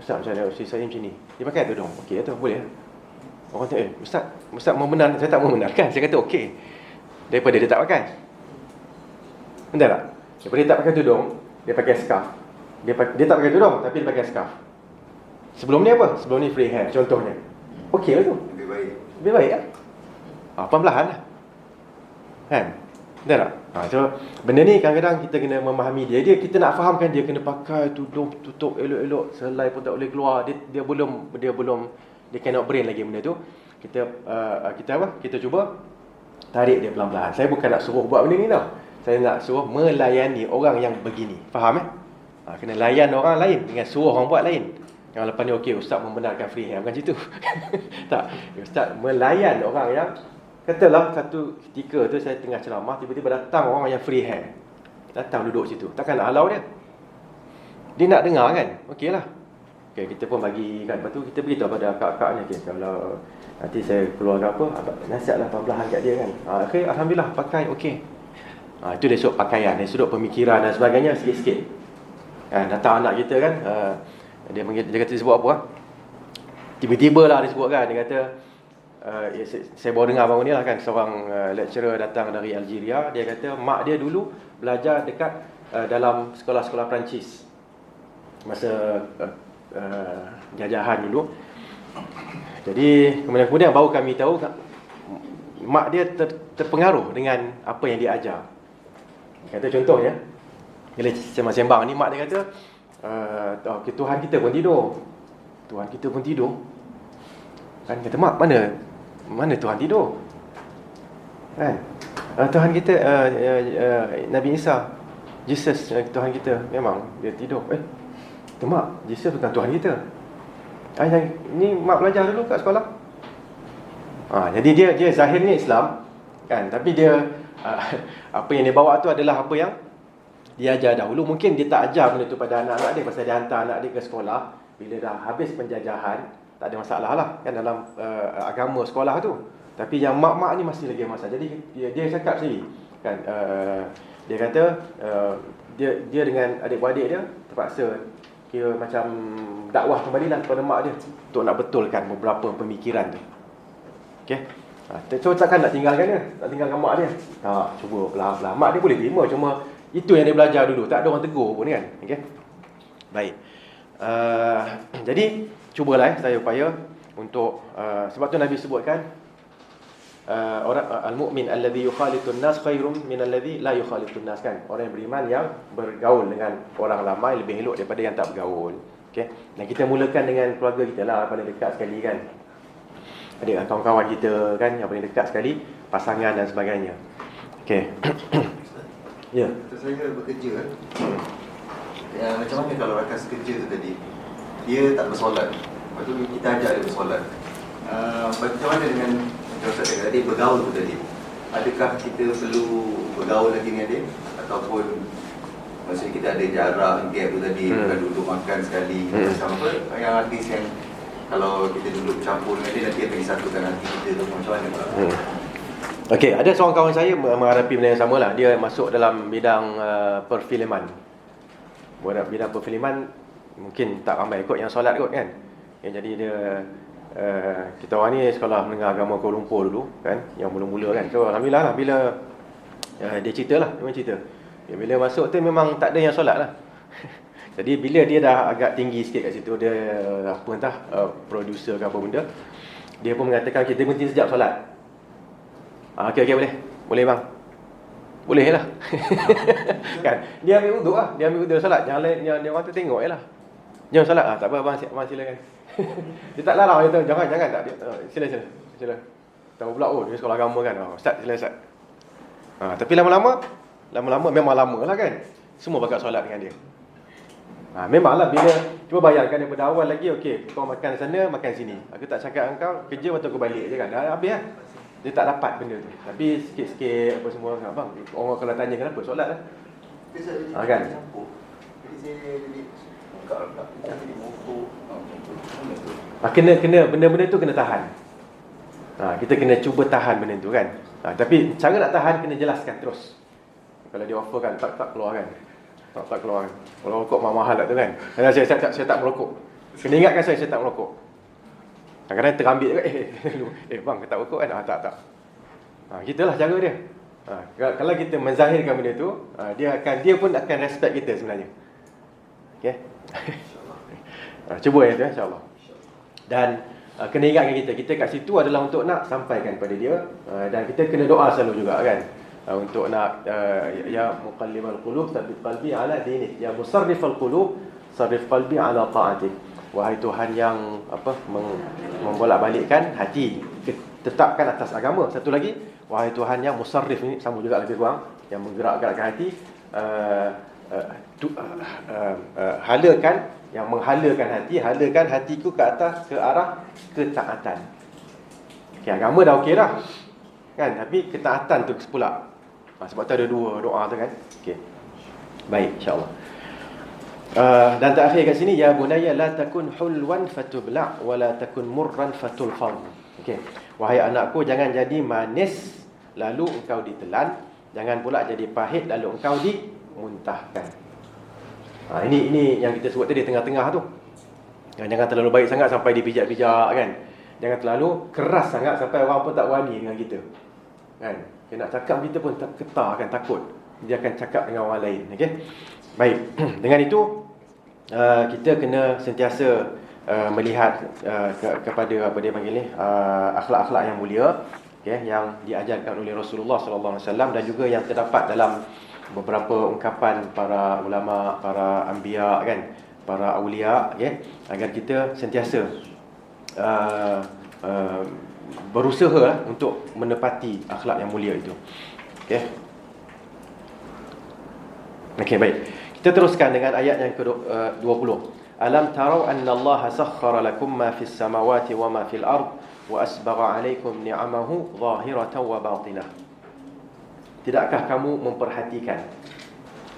Ustaz, macam mana isteri saya macam ni, dia pakai tudung, okey lah tu, boleh lah. Orang kata, Ustaz membenarkan. Saya tak membenarkan, saya kata okey, daripada dia tak pakai. Betul tak? Daripada dia tak pakai tudung, Dia pakai scarf. Dia tak pakai tudung, tapi dia pakai scarf. Sebelum ni apa? Sebelum ni free hair contohnya. Okey lah tu. Lebih baik. Lebih baik kan? Perlahan lah. Kan? Betul tak? So, benda ni kadang-kadang kita kena memahami dia. Kita nak fahamkan dia kena pakai tudung tutup elok-elok, selai pun tak boleh keluar. Dia cannot brain lagi benda tu. Kita cuba tarik dia pelan-pelan. Saya bukan nak suruh buat benda ni tau. Saya nak suruh melayani orang yang begini. Faham kena layan orang lain dengan suruh orang buat lain. Yang lepas ni okey, ustaz membenarkan free hair, bukan situ. Tak, ustaz melayan orang yang, katalah satu ketika tu saya tengah ceramah, tiba-tiba datang orang yang free hair. Datang duduk situ. Takkan nak halau dia. Dia nak dengar kan? Okeylah. Okey, kita pun bagi kan. Lepas tu kita beritahu pada kakak ni, okey, kalau nanti saya keluar ke apa, nasihatlah pelan-pelan kat dia kan. Okey, alhamdulillah pakai okey. Itu dari sudut pakaian, dari sudut pemikiran dan sebagainya sikit-sikit. Datang anak kita kan, dia kata dia sebut apa? Tiba-tiba lah dia sebut kan, dia kata saya baru dengar baru ni lah kan, seorang lecturer datang dari Algeria. Dia kata mak dia dulu belajar dekat dalam sekolah-sekolah Perancis masa jajahan dulu. Jadi kemudian baru kami tahu mak dia terpengaruh dengan apa yang dia ajar. Kata contohnya, bila sembang-sembang ni, mak dia kata Tuhan kita pun tidur. Tuhan kita pun tidur. Kan kata mak, mana Tuhan tidur? Kan? Tuhan kita Nabi Isa, Jesus, Tuhan kita memang dia tidur. Kata mak, Jesus bukan Tuhan kita. Ni mak belajar dulu kat sekolah. Jadi dia zahirnya Islam kan, tapi dia apa yang dia bawa tu adalah apa yang dia ajar dahulu. Mungkin dia tak ajar benda tu pada anak-anak dia, pasal dia hantar anak dia ke sekolah. Bila dah habis penjajahan, tak ada masalah lah kan dalam agama sekolah tu. Tapi yang mak-mak ni masih lagi masalah. Jadi dia cakap sendiri kan, dia kata dia dengan adik-beradik dia terpaksa kira macam dakwah kembalilah kepada mak dia untuk nak betulkan beberapa pemikiran tu. Okey. So takkan nak tinggalkan dia, nak tinggalkan mak dia. Cuba pelan-pelan. Mak dia boleh terima, cuma itu yang dia belajar dulu, tak ada orang tegur pun kan. Okey. Baik. Jadi cubalah saya upaya untuk sebab tu Nabi sebutkan orang al-mu'min alladhi yukhalitun nas khairum min alladhi la yukhalitun nas kan. Orang yang beriman yang bergaul dengan orang ramai lebih elok daripada yang tak bergaul. Okey. Dan kita mulakan dengan keluarga kita lah, paling dekat sekali kan. Ada kawan-kawan kita kan yang paling dekat sekali, pasangan dan sebagainya. Okey. Ya. Saya bekerja macam mana kalau rakan sekerja tu tadi dia tak bersolat, lepas tu kita ajak dia bersolat, macam mana dengan macam Ustaz cakap tadi, bergaul tu tadi, adakah kita perlu bergaul lagi dengan dia, ataupun maksudnya kita ada jarak, gap tu tadi, bukan duduk makan sekali macam apa yang artis yang kalau kita duduk campur dengan dia nanti akan disatukan hati kita tu, macam mana Pak? Okey, ada seorang kawan saya menghadapi benda yang sama lah. Dia masuk dalam bidang perfilman. Bidang perfilman mungkin tak ramai ikut yang solat kot kan. Jadi dia kita orang ni sekolah menengah agama Kuala Lumpur dulu kan, yang mula-mula kan. So alhamdulillah lah bila dia cerita lah, memang cerita. Bila masuk tu memang tak ada yang solat lah. Jadi bila dia dah agak tinggi sikit kat situ, dia apa entah producer ke apa benda, dia pun mengatakan kita berhenti sekejap solat. Okey boleh bang. Boleh lah. Kan? Dia ambil wuduk lah. Dia ambil wuduk solat. Yang lain, yang orang tu tengok je lah. Jom solat. Tak apa abang silakan. Dia tak larang. Dia tahu, jangan tak. Dia, sila. Tahu pula, dia sekolah agama kan. Ustaz, sila Ustaz. Tapi lama-lama memang lama lah kan. Semua bakat solat dengan dia. Memanglah bila, cuba bayangkan daripada awal lagi, okey, kau makan sana, makan sini. Aku tak cakap dengan kau, kerja waktu aku balik je kan. Dah habis lah. Dia tak dapat benda tu. Tapi sikit-sikit apa semua, abang, orang kalau tanya kenapa solat lah. Kan? Kena benda-benda tu kena tahan. Kita kena cuba tahan benda tu kan. Tapi cara nak tahan kena jelaskan terus. Kalau dia offer kan, tak keluar kan. Tak keluar kan. Kalau rokok mahal tak tu kan. Saya tak merokok. Kena ingatkan saya tak merokok. Kadang-kadang terambil juga, bang, tak rokok kan? Tak. Gitulah cara dia. Kalau kita menzahirkan benda tu, dia pun akan respect kita sebenarnya. Okey. Cuba ya tu, insya-Allah. Dan kena ingatkan kita kat situ adalah untuk nak sampaikan pada dia, dan kita kena doa selalu juga kan, untuk nak ya muqallibal qulub tsabbit qalbi ala dinik, ya musarrifal qulub sarrif qalbi ala ta'atik. Wahai Tuhan yang membolak-balikkan hati, tetapkan atas agama. Satu lagi, wahai Tuhan yang musarrif, ini sama juga lebih kurang, yang menggerak-gerakkan hati, halakan, yang menghalakan hati, halakan hatiku ke atas, ke arah ketaatan. Okay, agama dah okey dah kan, tapi ketaatan tu pula, sebab tu ada dua doa tu kan. Okey, baik, insya-Allah. Dan terakhir kat sini, ya bunayya la takun hulwan fatubla wa la takun murran fatulfam. Okey, wahai anakku, jangan jadi manis lalu engkau ditelan, jangan pula jadi pahit lalu engkau dimuntahkan. Ini yang kita sebut tadi, tengah-tengah tu. Jangan terlalu baik sangat sampai dipijak-pijak kan. Jangan terlalu keras sangat sampai orang pun tak berani dengan kita kan. Dia nak cakap kita pun ketar kan, takut dia akan cakap dengan orang lain. Okey, baik. Dengan itu kita kena sentiasa melihat kepada apa dia panggil ni, akhlak-akhlak yang mulia, okay, yang diajarkan oleh Rasulullah sallallahu alaihi wasallam, dan juga yang terdapat dalam beberapa ungkapan para ulama, para anbiya kan, para aulia, okay, agar kita sentiasa berusaha untuk menepati akhlak yang mulia itu. Okey. Okey, baik. Kita teruskan dengan ayat yang ke-20. Alam tarau anna Allah sakhkhara lakum ma fis samawati wa ma fil ard wa asbagha 'alaikum ni'amahu zahiratan wa batinah. Tidakkah kamu memperhatikan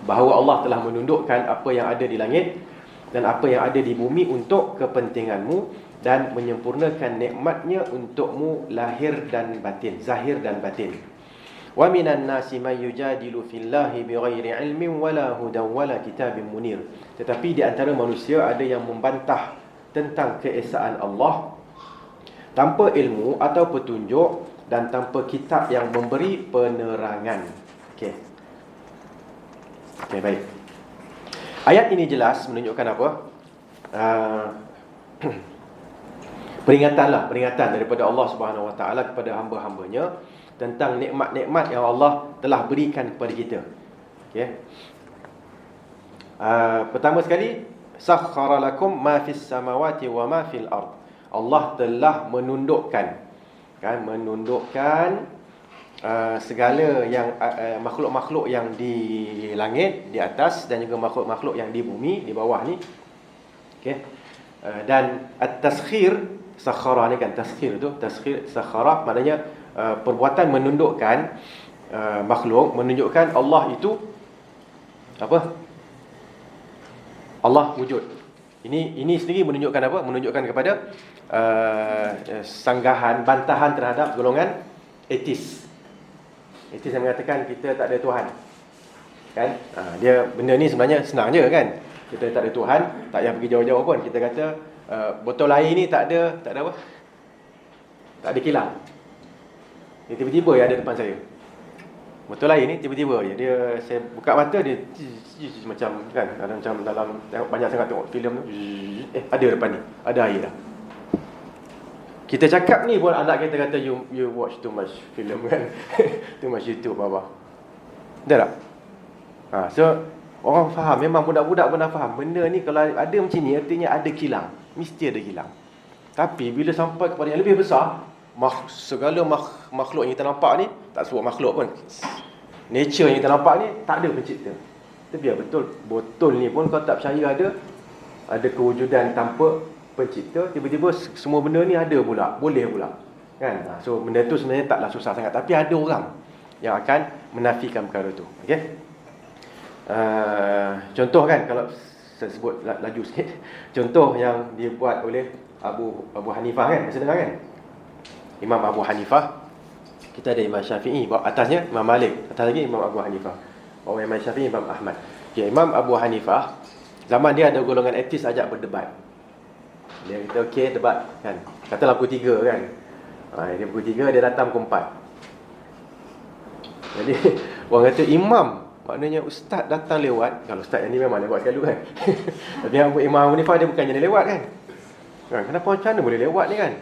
bahawa Allah telah menundukkan apa yang ada di langit dan apa yang ada di bumi untuk kepentinganmu, dan menyempurnakan nikmatnya untukmu lahir dan batin, zahir dan batin. Wa minan nasi may yujadilu fillahi bighairi ilmin wala hudan wala kitabin munir. Tetapi di antara manusia ada yang membantah tentang keesaan Allah tanpa ilmu atau petunjuk dan tanpa kitab yang memberi penerangan. Okey. Okey, baik. Ayat ini jelas menunjukkan apa? Peringatan daripada Allah Subhanahu Wa Taala kepada hamba-hambanya tentang nikmat-nikmat yang Allah telah berikan kepada kita. Okey. Pertama sekali, sakhkhara lakum ma fis samawati wa ma fil ard. Allah telah menundukkan segala yang makhluk-makhluk yang di langit, di atas, dan juga makhluk-makhluk yang di bumi, di bawah ni. Okey. Dan at-taskhir, sakhara ni kan, taskhir tu, taskhir, sakhara maknanya perbuatan menundukkan makhluk, menunjukkan Allah itu apa? Allah wujud. Ini sendiri menunjukkan apa? Menunjukkan kepada sanggahan, bantahan terhadap golongan etis. Etis yang mengatakan kita tak ada Tuhan. Kan? Dia benda ni sebenarnya senang je kan. Kita tak ada Tuhan, tak payah pergi jauh-jauh pun. Kita kata botol air ni tak ada apa? Tak ada kilang. Dia tiba-tiba yang ada depan saya. Botol air ni tiba-tiba dia saya buka mata dia macam kan, macam dalam tengok banyak sangat tengok filem tu. Ada depan ni, ada air dah. Kita cakap ni pun anak kita kata you watch too much film kan. Too much YouTube apa. Betul tak? So orang faham, memang budak-budak pun dah faham. Benda ni kalau ada macam ni artinya ada kilang, mesti ada kilang. Tapi bila sampai kepada yang lebih besar, segala makhluk yang kita nampak ni, tak sebut makhluk pun, nature yang kita nampak ni tak ada pencipta. Tapi ya betul, botol ni pun kau tak percaya ada kewujudan tanpa pencipta, tiba-tiba semua benda ni ada pula, boleh pula kan. So benda tu sebenarnya taklah susah sangat, tapi ada orang yang akan menafikan perkara tu. Okey. Contoh kan, kalau saya sebut laju sikit, contoh yang dibuat oleh Abu Hanifah kan, masa dengar kan, Imam Abu Hanifah. Kita ada Imam Syafi'i, atasnya Imam Malik, atas lagi Imam Abu Hanifah. Imam Syafi'i, Imam Ahmad. Okay, Imam Abu Hanifah, zaman dia ada golongan etis ajak berdebat. Dia kata okey, debat kan. Katalah pukul 3 kan. Dia pukul 3, dia datang pukul 4. Jadi orang kata imam, maknanya ustaz datang lewat. Kalau ustaz yang ni memang lewat sekali kan. Tapi yang Imam Hanifah dia bukannya lewat kan. Kenapa macam mana boleh lewat ni kan?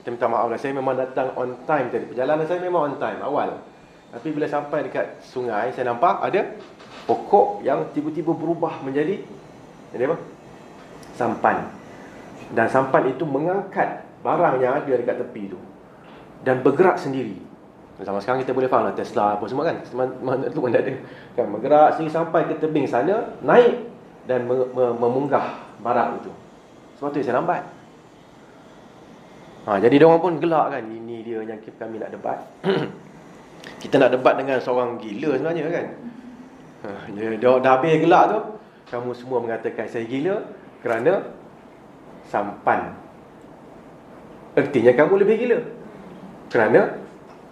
Kata minta maaf lah, saya memang datang on time tadi. Perjalanan saya memang on time awal. Tapi bila sampai dekat sungai, saya nampak ada pokok yang tiba-tiba berubah menjadi apa? Sampan. Dan sampan itu mengangkat barang yang ada dekat tepi tu dan bergerak sendiri. Sama sekarang kita boleh faham lah Tesla apa semua kan. Mana tu pun ada kan, bergerak sendiri sampai ke tebing sana, naik dan memunggah barang itu. Sebab tu saya lambat. Jadi diorang pun gelak kan, ini dia yang kami nak debat. Kita nak debat dengan seorang gila sebenarnya kan. Dia dah habis gelak tu, kamu semua mengatakan saya gila kerana sampan. Artinya kamu lebih gila. Kerana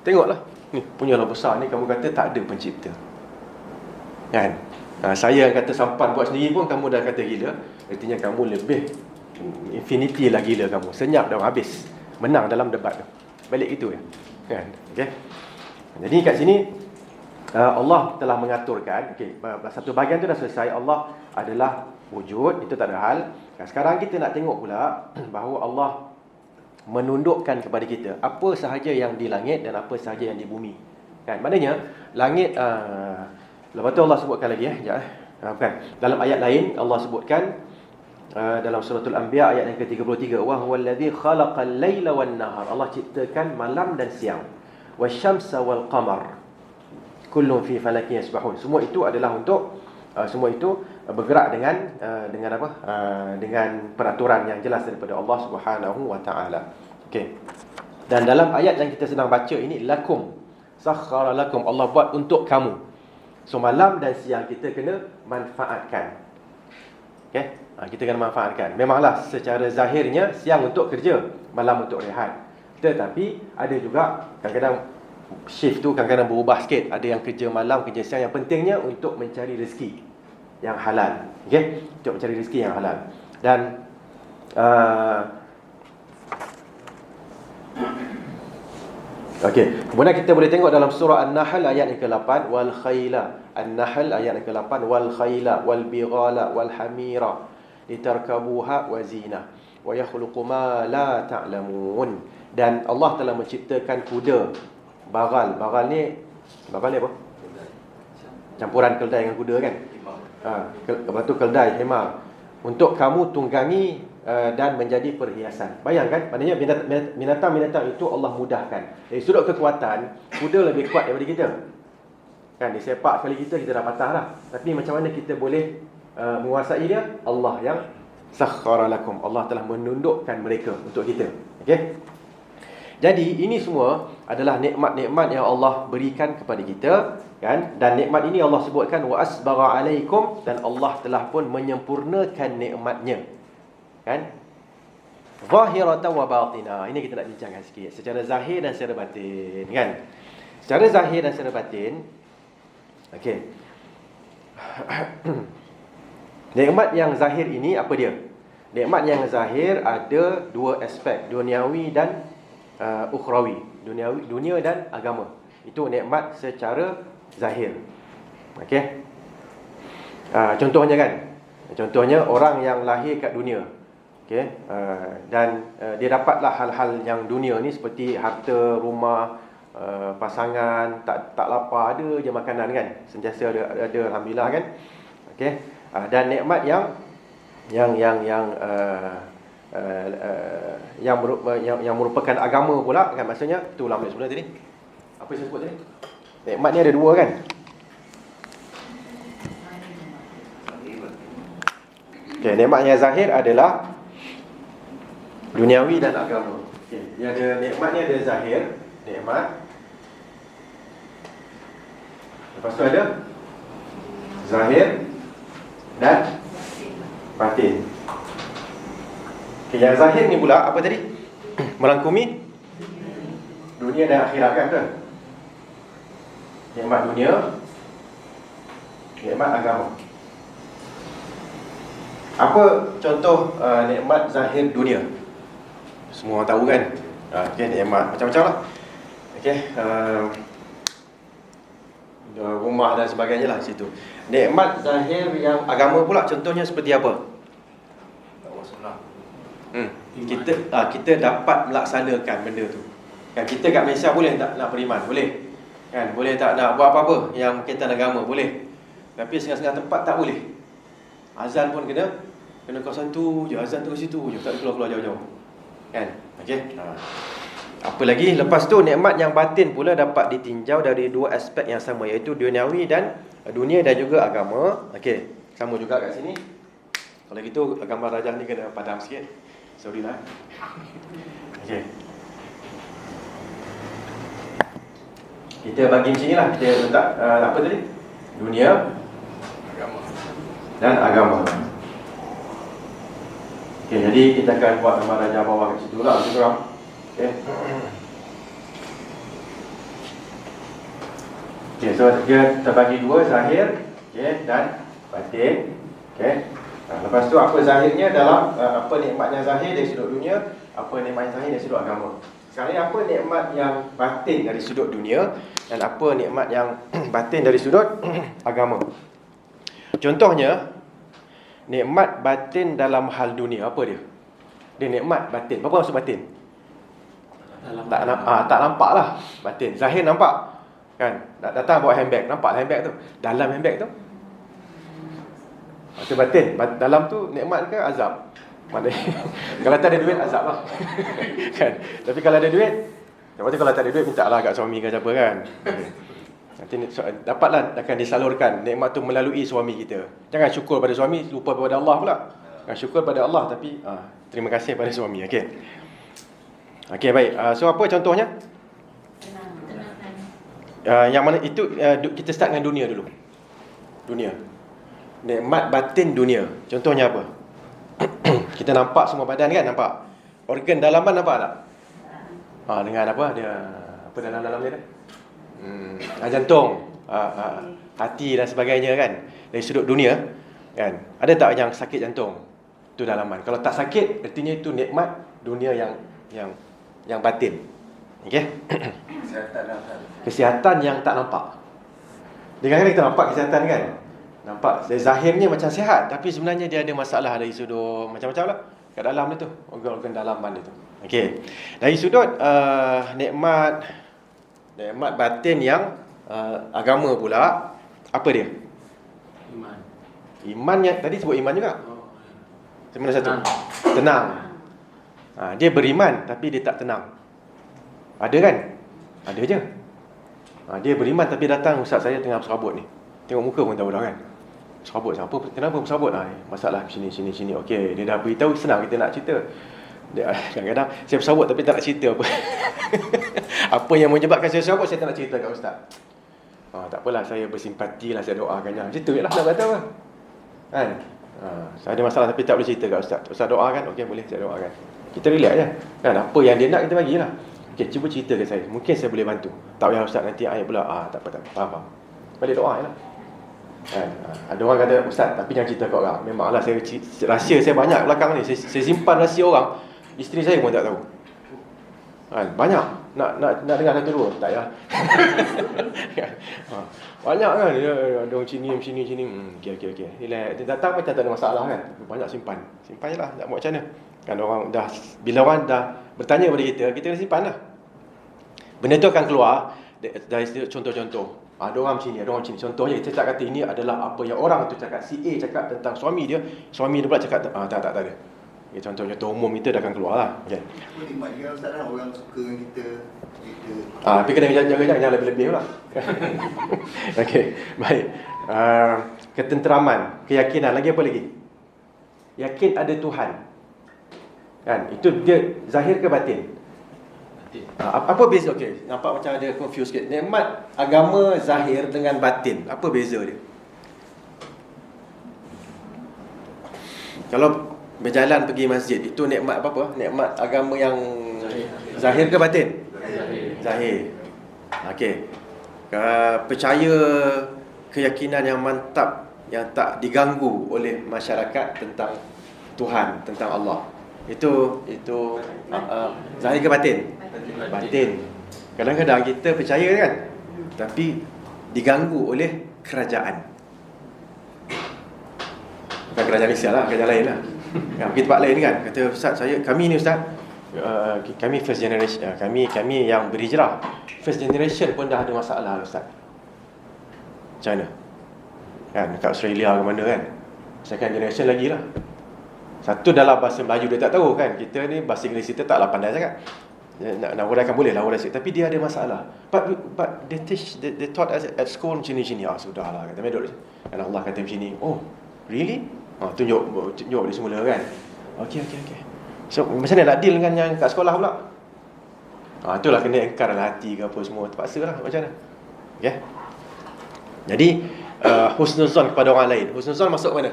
tengoklah, ni punyalah besar ni, kamu kata tak ada pencipta. Kan? Saya kata sampan buat sendiri pun kamu dah kata gila. Artinya kamu lebih infinity lah gila kamu. Senyap dah habis. Menang dalam debat tu. Balik itu ya. Kan? Okey. Jadi kat sini Allah telah mengaturkan, satu bahagian tu dah selesai. Allah adalah wujud, itu tak ada hal. Sekarang kita nak tengok pula bahawa Allah menundukkan kepada kita apa sahaja yang di langit dan apa sahaja yang di bumi. Kan? Maknanya langit lepas tu Allah sebutkan lagi bukan. Dalam ayat lain Allah sebutkan dalam suratul Anbiya ayat yang ke-33, wa huwal ladzi khalaqal laila wan nahar. Allah ciptakan malam dan siang. Wasyamsa wal qamar kullun fi falakin yasbahun. Semua itu adalah untuk semua itu bergerak dengan apa? Dengan peraturan yang jelas daripada Allah Subhanahu wa taala. Okey. Dan dalam ayat yang kita sedang baca ini, lakum sakhkhara lakum, Allah buat untuk kamu. So malam dan siang kita kena manfaatkan. Okey? Kita kena manfaatkan. Memanglah secara zahirnya siang untuk kerja, malam untuk rehat. Tetapi ada juga kadang-kadang shift tu kadang-kadang berubah sikit. Ada yang kerja malam, kerja siang. Yang pentingnya untuk mencari rezeki yang halal. Okey? Untuk mencari rezeki yang halal. Dan okey, kemudian kita boleh tengok dalam surah An-Nahl ayat yang ke-8, wal khayla. An-Nahl ayat yang ke-8, wal khayla wal bighala wal hamira litarkabuha wa zina wa yakhluqu ma la ta'lamun. Dan Allah telah menciptakan kuda. Bagal ni apa? Campuran keldai dengan kuda kan? Lepas tu keldai, hemar, untuk kamu tunggangi dan menjadi perhiasan. Bayangkan, maknanya binatang-binatang itu Allah mudahkan. Dari sudut kekuatan, kuda lebih kuat daripada kita. Kan, disepak sekali kita dah patah lah. Tapi macam mana kita boleh menguasai dia? Allah yang sakhkhara lakum. Allah telah menundukkan mereka untuk kita. Okey? Jadi ini semua adalah nikmat-nikmat yang Allah berikan kepada kita, kan? Dan nikmat ini Allah sebutkan wa asbagha alaikum, dan Allah telah pun menyempurnakan nikmatnya. Kan? Zahiratan wa batina. Ini kita nak bincangkan sikit secara zahir dan secara batin, kan? Secara zahir dan secara batin. Okey. Nikmat yang zahir ini apa dia? Nikmat yang zahir ada dua aspek, duniawi dan ukhrawi. Dunia dan agama. Itu nikmat secara zahir. Okey. Contohnya kan? Contohnya orang yang lahir kat dunia. Okey. Dan dia dapatlah hal-hal yang dunia ni seperti harta, rumah, pasangan, tak lapar, ada je makanan kan. Sentiasa ada alhamdulillah kan. Okey. Dan nikmat yang merupakan agama pula kan, maksudnya tu ulang balik sebenarnya tadi. Apa yang saya sebut tadi? Nikmat ni ada dua kan? Okey, nikmat yang zahir adalah duniawi dan agama. Okey, dia ada nikmat ni ada zahir, nikmat. Lepas tu ada zahir dan batin. Okay, yang zahir ni pula apa tadi? Merangkumi dunia dan akhirat kan, betul? Nikmat dunia, nikmat agama. Apa contoh nikmat zahir dunia? Semua orang tahu kan? Okey, nikmat macam-macam lah. Okey, rumah dan sebagainya lah situ. Nikmat zahir yang agama pula contohnya seperti apa? Kita dapat melaksanakan benda tu. Kan kita kat Malaysia boleh tak nak beriman? Boleh. Kan boleh tak nak buat apa-apa yang berkaitan agama? Boleh. Tapi setengah-setengah tempat tak boleh. Azan pun kena kawasan tu je, azan tu kat situ je, tak keluar-keluar jauh-jauh. Kan? Okey. Apa lagi? Lepas tu nikmat yang batin pula dapat ditinjau dari dua aspek yang sama, iaitu duniawi dan dunia dan juga agama. Okey. Sama juga kat sini. Kalau gitu gambar rajah ni kena padam sikit. Sorry lah. Okey. Kita bagi macam ni lah. Kita letak apa tadi? Dunia, agama dan agama. Okey, jadi kita akan buat gambar rajah bawah kat situ lah. Okey. Okey, so dia terbagi dua, zahir, okey, dan batin. Okey. Lepas tu apa zahirnya dalam apa nikmat yang zahir dari sudut dunia, apa nikmat yang zahir dari sudut agama. Sekarang ni apa nikmat yang batin dari sudut dunia dan apa nikmat yang batin dari sudut agama. Contohnya nikmat batin dalam hal dunia, apa dia? Dia nikmat batin. Apa maksud batin? Tak nampak lah batin. Zahir nampak. Kan? Datang bawa handbag, nampak handbag tu. Dalam handbag tu itu batin. Dalam tu nikmat ke azab? Kalau tak ada duit, azab lah. Kan? Tapi kalau ada duit, lepas tu kalau tak ada duit, minta lah kat suami ke siapa kan. Nanti dapatlah, akan disalurkan nikmat tu melalui suami kita. Jangan syukur pada suami, lupa pada Allah pula. Syukur pada Allah tapi terima kasih pada suami. Okey. Okey, baik. So apa contohnya? Yang mana itu kita start dengan dunia dulu. Dunia. Nikmat batin dunia. Contohnya apa? Kita nampak semua badan kan, nampak. Organ dalaman nampak tak? Dengan apa? Dia apa dalam dia? Jantung, hati dan sebagainya kan. Dari sudut dunia kan. Ada tak yang sakit jantung? Itu dalaman. Kalau tak sakit, artinya itu nikmat dunia yang batin. Okey. Kesihatan yang tak nampak. Kadang-kadang kita nampak kesihatan kan. Nampak zahirnya macam sihat, tapi sebenarnya dia ada masalah dari sudut macam-macam lah kat dalam dia tu, organ-organ dalaman dia tu. Okey. Dari sudut nikmat batin yang agama pula, apa dia? Iman yang tadi sebut iman juga. Mana satu? Tenang. Dia beriman tapi dia tak tenang. Ada kan? Ada je. Dia beriman tapi datang, ustaz saya tengah serabut ni. Tengok muka pun tahu dah kan. Serabut siapa? Kenapa serabut? Masalah sini. Okey, dia dah beritahu, senang kita nak cerita. Kadang-kadang saya serabut tapi tak nak cerita apa. Apa yang menyebabkan saya serabut, saya tak nak cerita kat ustaz. Tak apalah, saya bersimpati lah, saya doakannya. Macam tu je lah nak kata apa. Kan? Saya ada masalah tapi tak boleh cerita kat ustaz. Ustaz doakan? Okey, boleh, saya doakan. Kita relax je. Kan? Apa yang dia nak kita bagilah. Okey, cuba cerita ke saya. Mungkin saya boleh bantu. Tak payah ustaz nanti ayat pula. Tak apa. Faham. Balik doa je lah. Kan? Ada orang kata, ustaz tapi jangan cerita kat orang. Memanglah saya rahsia saya banyak belakang ni. Saya simpan rahsia orang. Isteri saya pun tak tahu. Kan? Banyak. Nak dengar satu dua? Tak ya. Banyak kan. Ada orang sini. Okey. Dia datang macam tak ada masalah kan. Banyak simpan je lah. Nak buat macam mana. Kan orang dah, bila orang dah bertanya kepada kita kena simpan lah. Benda tu akan keluar dari contoh-contoh. Ada orang macam ni, Contohnya kita cakap kata ini adalah apa yang orang tu cakap. Si A cakap tentang suami dia pula cakap tak ada. Contoh-contoh umum itu dah akan keluar lah. Okay. Nikmat dia ustaz lah, orang suka dengan kita. Tapi kena jaga jangan lebih-lebih pula. Okey, baik. Ketenteraman, keyakinan, lagi apa lagi? Yakin ada Tuhan. Kan? Itu dia zahir ke batin? Apa beza? Okey, nampak macam ada confuse sikit. Nikmat agama zahir dengan batin, apa beza dia? Kalau berjalan pergi masjid, itu nikmat apa? Nikmat agama yang zahir ke batin? Zahir. Okey. Percaya, keyakinan yang mantap, yang tak diganggu oleh masyarakat tentang Tuhan, tentang Allah. Itu zahir ke batin? Batin. Kadang-kadang kita percaya kan, tapi diganggu oleh kerajaan. Bukan kerajaan Malaysia lah, kerajaan lain lah. Pergi tempat lain kan, kata ustaz, kami ni ustaz, kami first generation, kami yang berhijrah, first generation pun dah ada masalah ustaz. Macam mana? Kan, dekat Australia ke mana kan, second generation lagi lah. Satu dalam bahasa Melayu dia tak tahu kan, kita ni bahasa Inggeris kita taklah pandai sangat. Nak huraikan boleh lah hurai sikit, tapi dia ada masalah. But they teach, they taught us at school macam ni. Sudahlah, kata medok. Dan Allah kata macam ni. Oh, really? Tunjuk dia semula kan. Okay. So macam mana nak deal dengan yang kat sekolah pula? Itulah kena engkar lah hati ke apa semua, terpaksa lah macam mana. Okay. Jadi husnuzon kepada orang lain. Husnuzon masuk mana?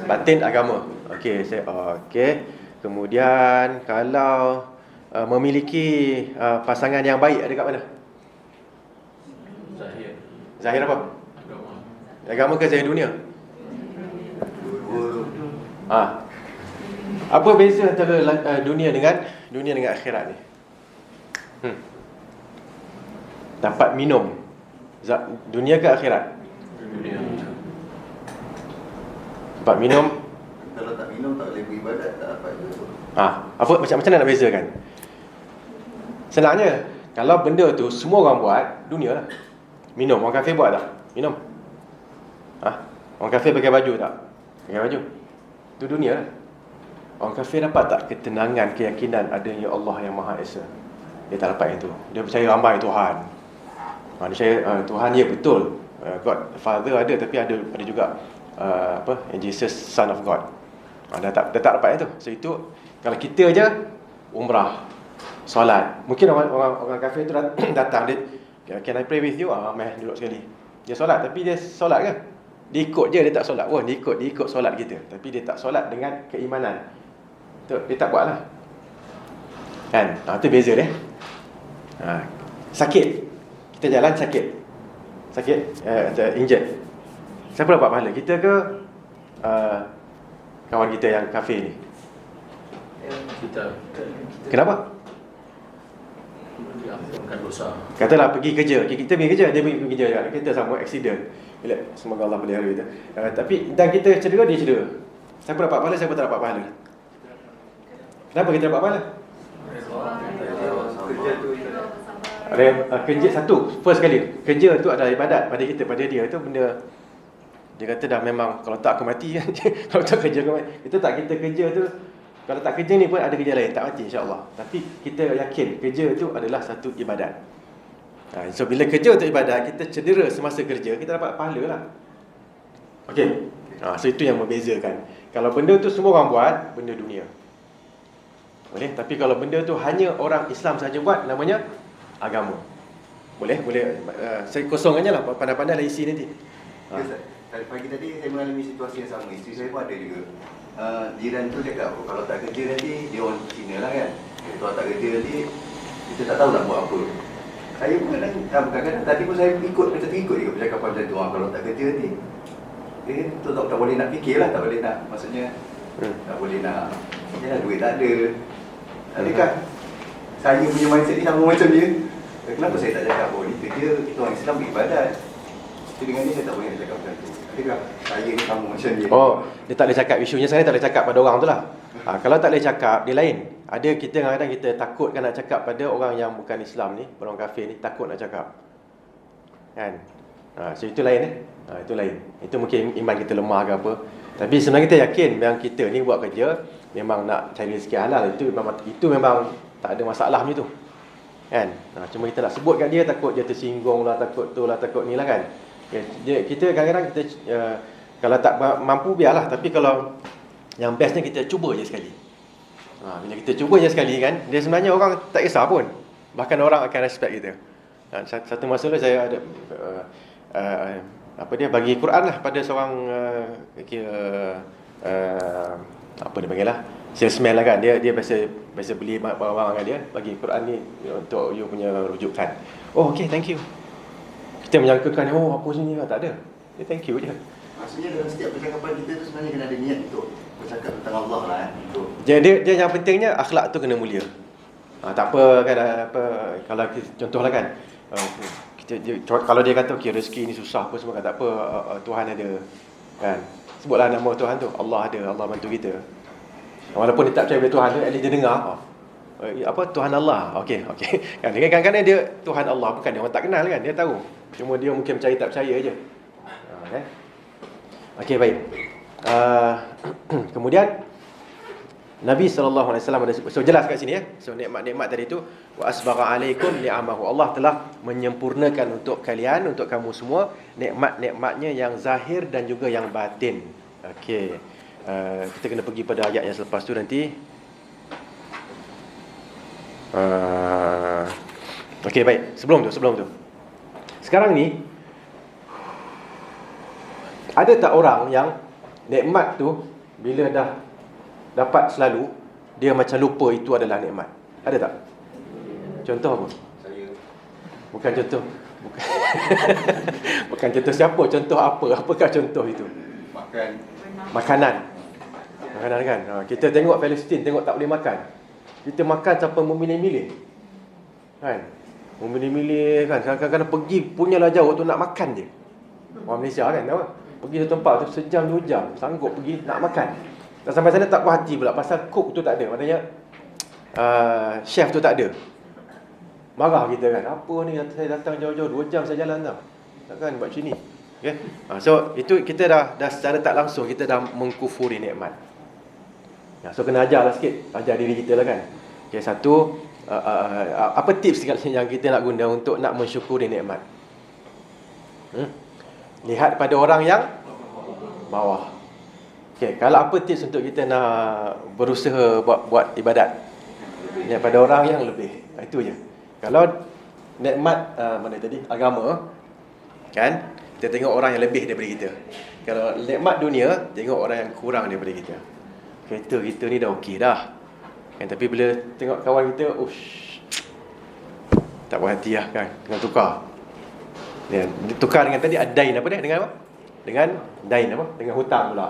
Batin agama. Okay. Kemudian kalau memiliki pasangan yang baik ada kat mana? Zahir apa? Agama ke zahir dunia? Apa beza antara dunia dengan akhirat ni? Dapat minum dunia ke akhirat? Dunia. Dapat minum. Kalau tak minum tak boleh beribadat, tak dapat itu. Apa macam mana nak bezakan? Senangnya, kalau benda tu semua orang buat, dunia lah. Minum, orang kafir buat tak? Minum. Orang kafir pakai baju tak? Pakai baju. Itu dunia lah. Orang kafir dapat tak ketenangan, keyakinan adanya Allah yang Maha Esa? Dia tak dapat yang tu. Dia percaya ramai Tuhan. Dia percaya Tuhan ya betul. God Father ada, tapi ada juga Jesus Son of God. Dia tak dapat yang tu. So itu kalau kita je umrah, solat. Mungkin orang kafir tu datang dia, can I pray with you? Meh duduk sekali. Dia solat, tapi dia solat ke? Dia ikut je, dia tak solat. Dia ikut solat kita, tapi dia tak solat dengan keimanan. Dia tak buat lah. Kan? Itu beza dia. Sakit. Kita jalan sakit, injured. Siapa dapat pahala? Kita ke kawan kita yang kafir ni? Kita. Kenapa? Diampunkan dosa. Katalah pergi kerja, kita pergi kerja, dia pergi kerja juga. Kita sama accident. Semoga Allah pelihara kita. Tapi dan kita cedera, dia cedera. Siapa dapat pahala, siapa tak dapat pahala? Kenapa kita dapat pahala? Kerja satu, first kali. Kerja tu adalah ibadat pada kita, pada dia. Itu benda, dia kata dah memang, kalau tak aku mati kan. Kalau tak kerja aku mati. Itu tak, kita kerja tu, kalau tak kerja ni pun ada kerja lain, tak mati insya-Allah. Tapi kita yakin kerja tu adalah satu ibadat. So bila kerja untuk ibadat, kita cedera semasa kerja, kita dapat pahala lah. Okey. So itu yang membezakan. Kalau benda tu semua orang buat, benda dunia. Boleh, tapi kalau benda tu hanya orang Islam saja buat, namanya agama. Boleh. Saya kosongkannya lah, pandai-pandai lah isi nanti. Pagi tadi saya mengalami situasi yang sama. Isteri saya pun ada juga. Jiran tu cakap, kalau tak kerja nanti, dia orang Cina lah kan. Kalau tak kerja nanti, kita tak tahu nak buat apa. Saya pun kadang-kadang tadi pun saya macam terikut juga percakapan macam tu. Kalau tak kerja nanti, tu tak boleh nak fikir lah, tak boleh nak, maksudnya tak boleh nak, yalah duit tak ada. Adakah saya punya mindset ni sama macam dia? Kenapa saya tak cakap ni kerja, kita orang Islam beribadat. Jadi dengan ni saya tak boleh nak cakap macam tu. Adakah saya ni sama macam dia? Dia tak boleh cakap, isunya saya tak boleh cakap pada orang tu lah. Kalau tak boleh cakap, dia lain. Ada kita kadang-kadang kita takut kan nak cakap pada orang yang bukan Islam ni, orang kafir ni, takut nak cakap. Kan? So itu lain itu lain. Itu mungkin iman kita lemah ke apa. Tapi sebenarnya kita yakin yang kita ni buat kerja memang nak cari rezeki halal. Itu memang tak ada masalah macam tu. Kan? Cuma kita nak sebut kat dia, takut dia tersinggung lah, takut tu lah, takut ni lah kan. Kita kadang-kadang kita kalau tak mampu biarlah. Tapi kalau yang bestnya kita cuba je sekali. Bila kita cuba je sekali kan, dia sebenarnya orang tak kisah pun. Bahkan orang akan respect kita. Satu masa lalu saya ada bagi Quran lah pada seorang apa dia panggil lah, salesman lah kan. Dia biasa beli barang-barang dengan dia, bagi Quran ni untuk you punya rujukan. Okay, thank you. Kita menyangkakan apa sini lah, tak ada. Dia thank you je. Maksudnya dalam setiap percakapan kita tu sebenarnya kena ada niat untuk bercakap tentang Allah lah untuk. Jadi dia yang pentingnya akhlak tu kena mulia. Tak apa kan, kalau contohlah kan, Kalau dia kata okey rezeki ni susah apa semua kan, tak apa, Tuhan ada. Kan? Sebutlah nama Tuhan tu. Allah ada, Allah bantu kita. Walaupun dia tak percaya pada Tuhan tu, at least dia dengar apa Tuhan Allah. Okey. Kan kadang-kadang dia Tuhan Allah, bukan dia orang tak kenal kan, dia tahu. Cuma dia mungkin percaya tak percaya aje. Kan? Okey, baik. Kemudian Nabi SAW ada sebut. So jelas kat sini ya. So nikmat-nikmat tadi tu, wa asbagha alaikum ni'amahu. Allah telah menyempurnakan untuk kalian, untuk kamu semua, nikmat-nikmatnya yang zahir dan juga yang batin. Okey. Kita kena pergi pada ayat yang selepas tu nanti. Okey, baik. Sebelum tu. Sekarang ni ada tak orang yang nikmat tu bila dah dapat selalu, dia macam lupa itu adalah nikmat? Ada tak? Contoh apa? Saya. Bukan contoh. Bukan contoh siapa, contoh apa? Apakah contoh itu? Makanan kan. Kita tengok Palestin, tengok tak boleh makan. Kita makan sampai memilih-milih. Kan? Memilih-milih kan. Kadang-kadang pergi punyalah jauh tu nak makan je. Orang Malaysia kan, tahu? Pergi ke tempat tu sejam 2 jam sanggup pergi nak makan. Dan sampai sana tak puas hati pula pasal cook tu tak ada. Maknanya chef tu tak ada. Marah kita kan. Apa ni saya datang jauh-jauh 2 jam saya jalan tau. Takkan buat macam ni. Okay? So itu kita dah secara tak langsung kita dah mengkufuri nikmat. So kena ajarlah sikit. Ajar diri kita lah kan. Okay, satu, apa tips yang kita nak guna untuk nak mensyukuri nikmat? Lihat pada orang yang bawah. Okay, kalau apa tips untuk kita nak berusaha buat ibadat? Lihat pada orang yang lebih. Itu je. Kalau nikmat mana tadi? Agama, kan? Kita tengok orang yang lebih daripada kita. Kalau nikmat dunia, tengok orang yang kurang daripada kita. Kereta kita ni dah okey dah. Kan, tapi bila tengok kawan kita, tak puas hati lah kan. Dengan tukar. Tukar dengan tadi dain apa dia? Dengan apa? Dengan dain apa? Dengan hutang pula.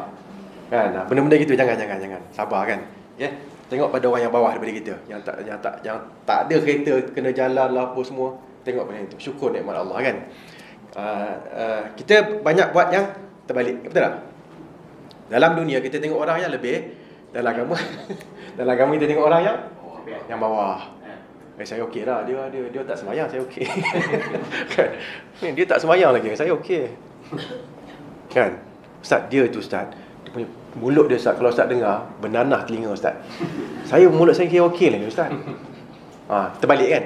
Kan? Benda-benda gitu jangan. Sabar kan. Okay? Tengok pada orang yang bawah daripada kita. Yang tak ada kereta, kena jalan lah apa semua. Tengok pada itu. Syukur nikmat Allah kan. Kita banyak buat yang terbalik. Betul tak? Dalam dunia kita tengok orang yang lebih, dalam agama kita tengok orang yang bawah. Saya okey lah, dia tak semayang, saya okey. Kan? Dia tak semayang lagi, saya okey. Kan? Ustaz, dia tu Ustaz, dia punya mulut dia Ustaz, kalau Ustaz dengar, bernanah telinga Ustaz. Mulut saya kira okey lagi Ustaz. Terbalik kan?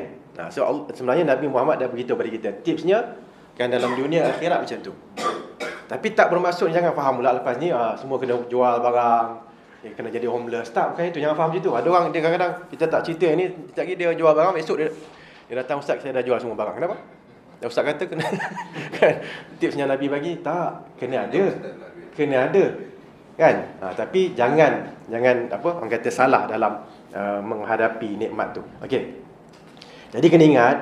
So sebenarnya Nabi Muhammad dah beritahu pada kita tipsnya kan, dalam dunia akhirat macam tu. Tapi tak bermaksud jangan faham pula lepas ni semua kena jual barang, kena jadi homeless. Tak, bukan itu, jangan faham macam tu. Ada orang dia kadang-kadang kita tak cerita ni, tak kira dia jual barang, esok dia datang, Ustaz saya dah jual semua barang. Kenapa? Dan Ustaz kata kena kan, tipsnya Nabi bagi, tak, kena ada. Kan? Tapi jangan apa orang kata salah dalam menghadapi nikmat tu. Okey. Jadi kena ingat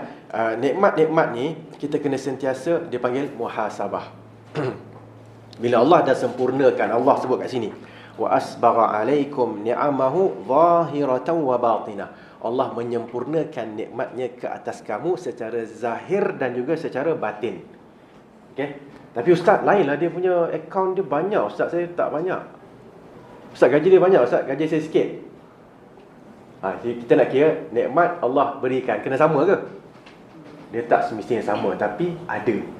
nikmat-nikmat ni kita kena sentiasa dipanggil muhasabah. Bila Allah dah sempurnakan, Allah sebut kat sini, wa asbagha alaikum ni'amahu zahiratan wa batinah. Allah menyempurnakan nikmatnya ke atas kamu secara zahir dan juga secara batin. Okey. Tapi Ustaz lainlah, dia punya akaun dia banyak, Ustaz saya tak banyak. Ustaz gaji dia banyak, Ustaz gaji saya sikit. Kita nak kira nikmat Allah berikan kena sama ke? Dia tak semestinya sama, tapi ada.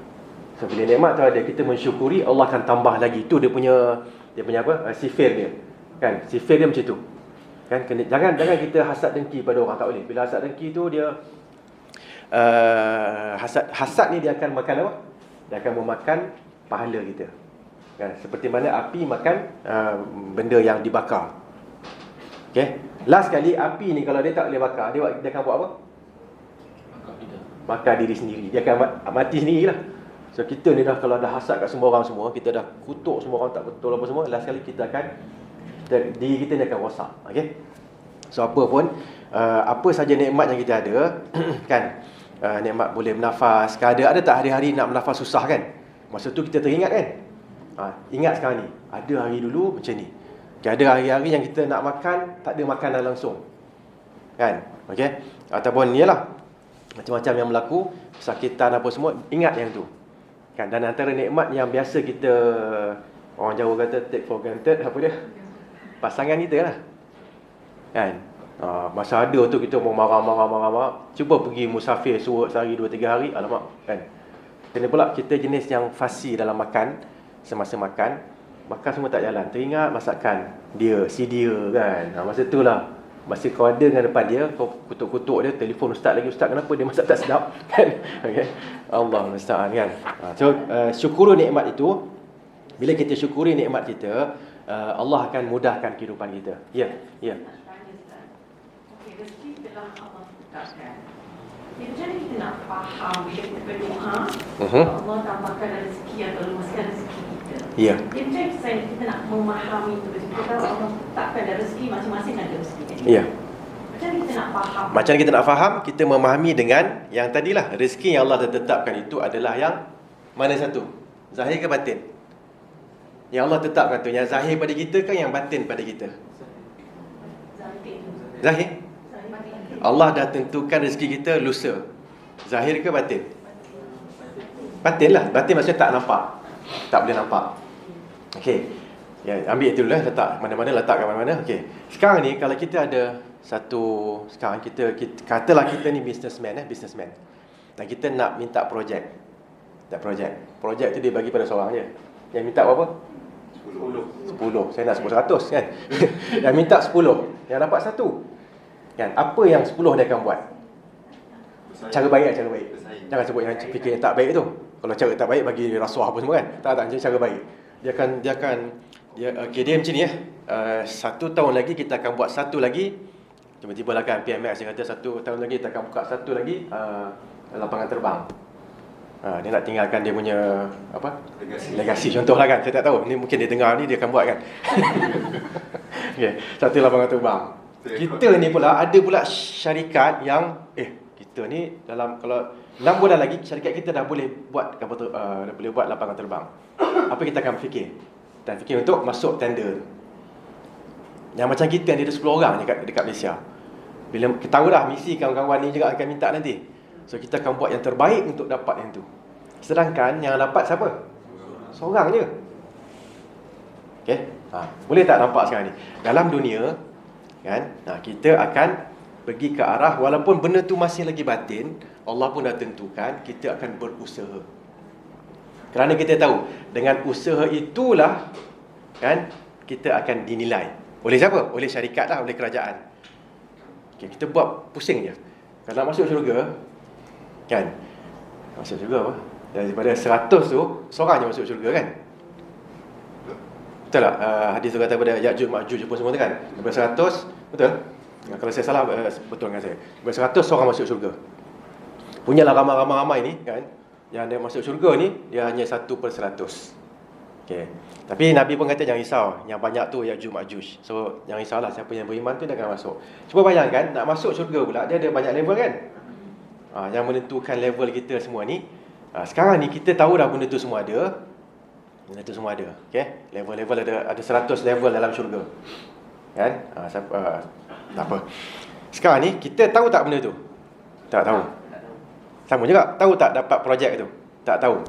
So bila nikmat tu ada, kita mensyukuri, Allah akan tambah lagi. Itu dia punya apa? Sifir dia. Kan? Sifir dia macam tu. Kan? Jangan kita hasad dengki pada orang, tak boleh. Bila hasad dengki tu dia hasad ni dia akan makan apa? Dia akan memakan pahala kita. Kan? Seperti mana api makan benda yang dibakar. Okey. Last kali api ni kalau dia tak boleh bakar, dia akan buat apa? Bakar diri sendiri. Dia akan mati sendirilah. So kita ni dah, kalau dah hasad kat semua orang semua, kita dah kutuk semua orang tak betul apa semua, last kali kita akan diri kita ni akan rosak. Okey. So apa pun apa saja nikmat yang kita ada kan, nikmat boleh bernafas. Ada tak hari-hari nak bernafas susah kan? Masa tu kita teringat kan? Ingat sekarang ni, ada hari dulu macam ni. Okay, ada hari-hari yang kita nak makan, tak ada makanan langsung. Kan? Okey. Ataupun iyalah macam-macam yang berlaku, kesakitan apa semua, ingat yang tu. Kan, dan antara nikmat yang biasa kita, orang Jawa kata take for granted, apa dia? Pasangan kita lah. Kan? Masa ada tu kita mau marah. Cuba pergi musafir suruh sehari 2-3 hari, alamak, kan. Kena pula kita jenis yang fasi dalam makan. Semasa makan semua tak jalan. Teringat masakan dia, si dia kan. Masa tu lah, masa kau ada dengan depan dia, kau kutuk-kutuk dia, telefon ustaz lagi, ustaz kenapa dia masak tak sedap, kan. Okay. Allah musta'an, kan. So syukuri nikmat itu. Bila kita syukuri nikmat kita, Allah akan mudahkan kehidupan kita. Ya. Okey, rezeki telah Allah tetapkan. Jadi macam mana kita nak faham bila kita berdoa, Allah tambahkan rezeki atau luaskan rezeki kita. Ya. Jadi macam mana kita nak memahami itu? Kita tahu Allah tetapkan ada rezeki, masing-masing ada rezeki. Ya. Macam mana kita nak faham? Macam kita nak faham, kita memahami dengan yang tadilah, rezeki yang Allah tetapkan itu adalah yang mana satu? Zahir ke batin? Yang Allah tetapkan tu, yang zahir pada kita kan yang batin pada kita? Zahir. Allah dah tentukan rezeki kita lusa. Zahir ke batin? Batin lah. Batin maksudnya tak nampak, tak boleh nampak. Okey. Ya, ambil itu dulu lah, letak mana-mana, letak kat mana-mana. Okey. Sekarang ni kalau kita ada satu, sekarang kita katalah kita ni businessman. Dan kita nak minta projek. Projek tu dia bagi pada seorang je. Yang minta berapa? 10. Saya nak sebut 100 kan. Yang minta 10, yang dapat 1. Kan? Apa yang 10 dia akan buat? Cara baik. Jangan sebut yang fikir yang tak baik tu. Kalau cara tak baik bagi rasuah apa semua kan. Tak, cara baik. Dia macam ni ya. 1 tahun lagi kita akan buat 1 lagi. Tiba-tiba lah kan PMX dia kata 1 tahun lagi kita akan buka 1 lagi lapangan terbang. Dia nak tinggalkan dia punya apa? Legasi contohlah kan. Saya tak tahu. Ni mungkin dia dengar ni dia akan buat kan. Okey, 1 lapangan terbang. Kita ni pula ada pula syarikat yang kita ni dalam kalau 6 bulan lagi syarikat kita dah boleh buat dah boleh buat lapangan terbang. Apa kita akan fikir? Dan fikir untuk masuk tender. Yang macam kita ni ada 10 orang dekat Malaysia. Bila kita tahu dah misi kawan-kawan ni juga akan minta nanti. So kita akan buat yang terbaik untuk dapat yang tu. Sedangkan yang dapat siapa? Seorang je. Okey. Boleh tak nampak sekarang ni? Dalam dunia kan, kita akan pergi ke arah walaupun benda tu masih lagi batin, Allah pun dah tentukan kita akan berusaha. Kerana kita tahu dengan usaha itulah kan kita akan dinilai. Oleh siapa? Oleh syarikat lah, oleh kerajaan. Okay, kita buat pusing je. Kalau nak masuk syurga kan, masuk syurga apa? Daripada 100 tu seorang je masuk syurga kan. Betul tak? Hadis tu kata pada Ya'juj Ma'juj pun semua tu kan. Daripada 100, betul? Kalau saya salah, betul dengan saya. Daripada 100 orang masuk syurga. Punyalah ramai-ramai ni kan, yang dia masuk syurga ni, dia hanya 1/100. Okay. Tapi Nabi pun kata jangan risau, yang banyak tu Ya'juj Ma'juj. So jangan risaulah, siapa yang beriman tu dia akan masuk. Cuba bayangkan, nak masuk syurga pula, dia ada banyak level kan. Yang menentukan level kita semua ni. Sekarang ni kita tahu dah benda tu semua ada. Benda tu semua ada. Okay? Level-level ada 100 level dalam syurga. Kan? Tak apa. Sekarang ni kita tahu tak benda tu? Tak tahu. Sama juga. Tahu tak dapat projek tu? Tak tahu.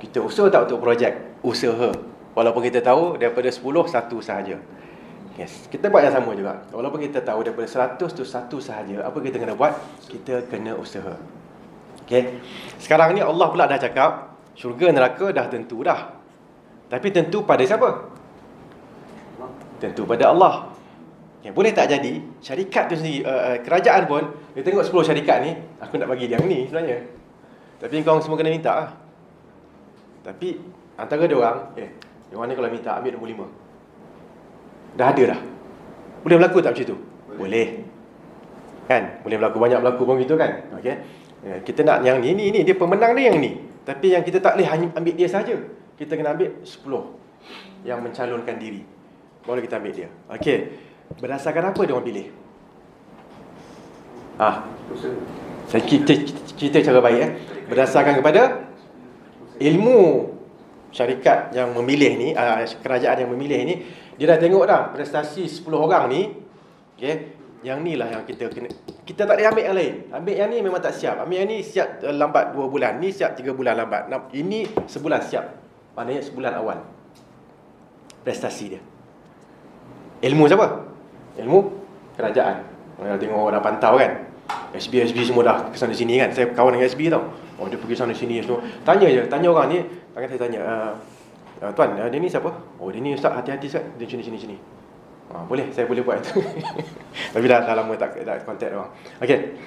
Kita usaha tak untuk projek? Usaha. Walaupun kita tahu daripada 10 1 sahaja. Yes. Kita buat yang sama juga. Walaupun kita tahu daripada 100 tu 1 sahaja, apa kita kena buat? Kita kena usaha. Okay? Sekarang ni Allah pula dah cakap syurga neraka dah tentu dah. Tapi tentu pada siapa? Tentu pada Allah. Boleh tak jadi syarikat tu sendiri, kerajaan pun dia tengok 10 syarikat ni, aku nak bagi dia yang ni sebenarnya. Tapi kau semua kena minta lah. Tapi antara dia orang, dia orang ni kalau minta ambil nombor 5. Dah ada dah. Boleh berlaku tak macam tu? Boleh. Kan? Boleh berlaku, banyak berlaku pun gitu kan. Okey. Kita nak yang ni dia pemenang dia yang ni. Tapi yang kita tak boleh hanya ambil dia saja. Kita kena ambil 10 yang mencalonkan diri. Baru kita ambil dia. Okey. Berdasarkan apa dia orang pilih? Saya cerita cara baik berdasarkan kepada ilmu syarikat yang memilih ni, kerajaan yang memilih ni, dia dah tengok dah prestasi 10 orang ni. Okey. Yang ni lah yang kita kena kita tak boleh ambil yang lain. Ambil yang ni memang tak siap. Ambil yang ni siap lambat 2 bulan. Ni siap 3 bulan lambat. Ini sebulan siap. Maknanya sebulan awal prestasi dia. Ilmu siapa? Ilmu kerajaan. Orang tengok orang dah pantau kan. SB semua dah ke sana sini kan. Saya kawan dengan SB tau. Oh, dia pergi sana sini semua. Tanya orang ni. Tangan saya tanya, tuan, dia ni siapa? Oh, dia ni ustaz, hati-hati ustaz. Dia sini. Boleh, saya boleh buat itu. Tapi dah lama tak kontak dia orang. Okey.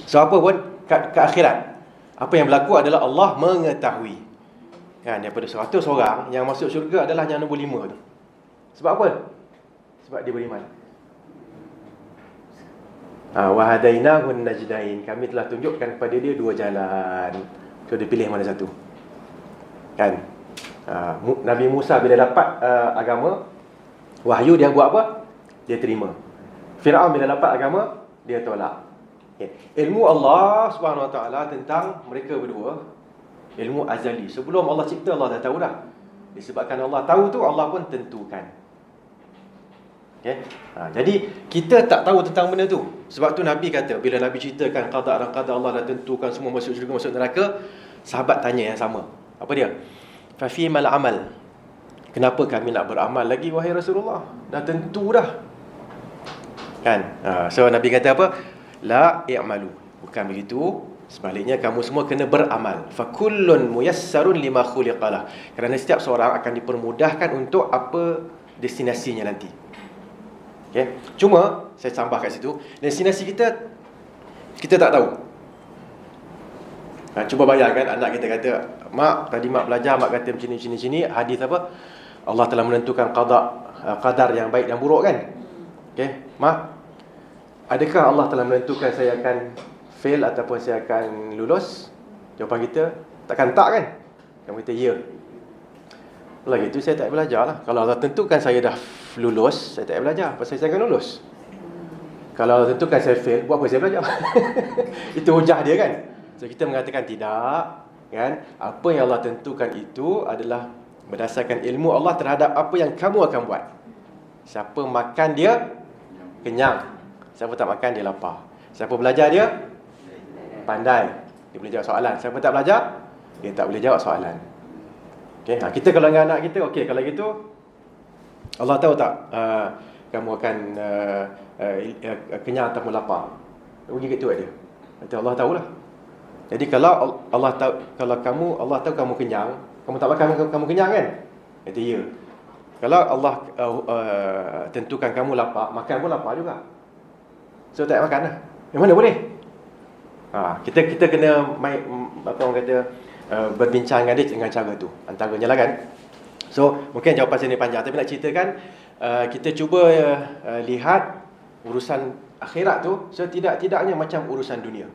So apa pun ke akhirat, apa yang berlaku adalah Allah mengetahui. Kan, daripada 100 orang yang masuk syurga adalah yang nombor 5 tu. Sebab apa? Sebab dia beriman. Wa hadainahu najdain. Kami telah tunjukkan kepada dia 2 jalan. So dia pilih mana satu. Kan? Nabi Musa bila dapat agama wahyu, dia buat apa? Dia terima. Firaun bila dapat agama, dia tolak. Okay. Ilmu Allah Subhanahu Wa Taala tentang mereka berdua, ilmu azali. Sebelum Allah cipta, Allah dah tahu dah. Disebabkan Allah tahu tu, Allah pun tentukan. Okay. Jadi kita tak tahu tentang benda tu. Sebab tu Nabi kata, bila Nabi ceritakan qada dan qadar Allah dah tentukan semua masuk syurga, masuk neraka, sahabat tanya yang sama. Apa dia? Fa fimal amal. Kenapa kami nak beramal lagi wahai Rasulullah? Dah tentu dah. Kan? So Nabi kata apa? La i'malu. Bukan begitu. Sebaliknya kamu semua kena beramal. Fa kullun muyassarun lima khuliqalah. Kerana setiap seorang akan dipermudahkan untuk apa destinasinya nanti. Okay? Cuma saya tambah kat situ, destinasi kita tak tahu. Cuba bayangkan anak kita kata, mak, tadi mak belajar, mak kata macam ni, hadis apa? Allah telah menentukan qadar yang baik dan buruk kan? Okay, mak, adakah Allah telah menentukan saya akan fail ataupun saya akan lulus? Jawapan kita takkan tak kan? Kamu kata ya. Lagi tu saya tak belajar lah. Kalau Allah tentukan saya dah lulus, saya tak belajar. Pasal saya akan lulus. Kalau Allah tentukan saya fail, buat apa saya belajar? Itu hujah dia kan? So kita mengatakan tidak, kan? Apa yang Allah tentukan itu adalah berdasarkan ilmu Allah terhadap apa yang kamu akan buat. Siapa makan dia kenyang, siapa tak makan dia lapar. Siapa belajar dia pandai, dia boleh jawab soalan. Siapa tak belajar, dia tak boleh jawab soalan. Okay, kita kalau dengan anak kita, okey, kalau gitu Allah tahu tak kamu akan kenyang ataupun lapar? Pergi kat tu dia. Kata Allah tahulah. Jadi kalau Allah tahu, Allah tahu kamu kenyang, kamu tak makan, kamu kenyang kan? Kata ya. Kalau Allah tentukan kamu lapar, makan pun lapar juga. So tak makan lah. Yang mana boleh? Kita kena apa orang kata berbincang dengan dia dengan cara tu. Antaranya lah kan. So mungkin jawapan saya ni panjang, tapi nak ceritakan kita cuba lihat urusan akhirat tu setidak-tidaknya macam urusan dunia.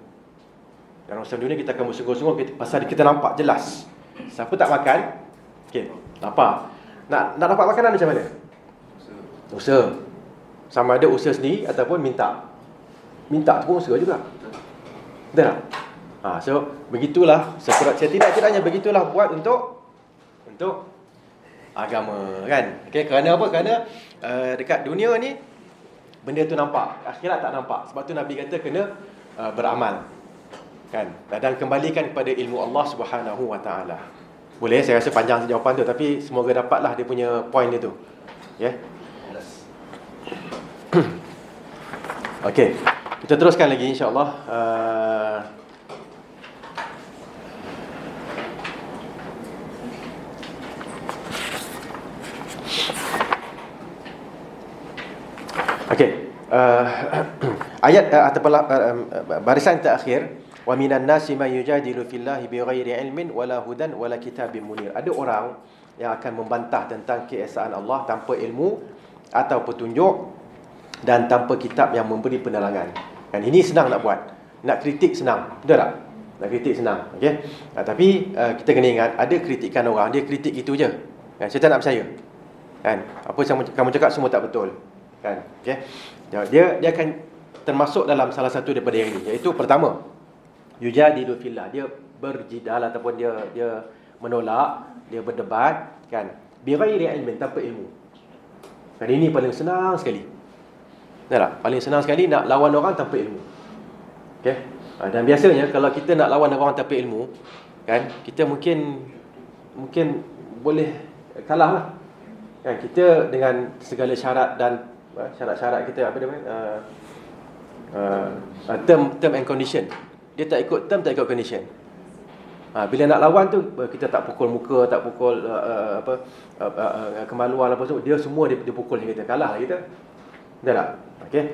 Dalam urusan dunia kita akan bersungguh-sungguh pasal kita nampak jelas. Siapa tak makan, okey, lapar. Nak dapat makanan macam mana? Usaha. Sama ada usaha sendiri ataupun minta. Minta tu pun usaha juga. Betul tak? So begitulah setidak-tidaknya begitulah buat untuk agama kan. Okey, kerana apa? Kerana dekat dunia ni benda tu nampak, akhirat tak nampak. Sebab tu Nabi kata kena beramal. Kan? Dan kembalikan kepada ilmu Allah Subhanahu Wa Taala. Boleh, saya rasa panjang jawapan tu, tapi semoga dapatlah dia punya point dia tu. Ya. Okey. Kita teruskan lagi insya-Allah. Okey. Ayat ataupun barisan terakhir, wa minan nasi may yujadilu fillahi bighairi ilmin wala hudan wala kitabim munir. Ada orang yang akan membantah tentang keesaan Allah tanpa ilmu atau petunjuk dan tanpa kitab yang memberi penerangan. Dan ini senang nak buat. Nak kritik senang. Betul tak? Nak kritik senang. Okey. Tapi kita kena ingat, ada kritikan orang, dia kritik itu je. Kan, saya tak nak percaya. Kan? Apa yang kamu cakap semua tak betul. Kan? Okey. Dia akan termasuk dalam salah satu daripada yang ini, iaitu pertama, yujadilu fillah, dia berjidal ataupun dia menolak, dia berdebat kan, bighairi ilmin, tanpa ilmu. Dan ini paling senang sekali. Betul tak? Paling senang sekali nak lawan orang tanpa ilmu. Okey. Dan biasanya kalau kita nak lawan orang tanpa ilmu, kan, kita mungkin boleh kalah lah. Kan, kita dengan segala syarat dan syarat-syarat kita, apa dia term and condition. Dia tak ikut term, tak ikut condition. Bila nak lawan tu, kita tak pukul muka, tak pukul kemaluan apa semua. Dia semua dia pukul kita, kalah lah kita. Betul tak? Okey.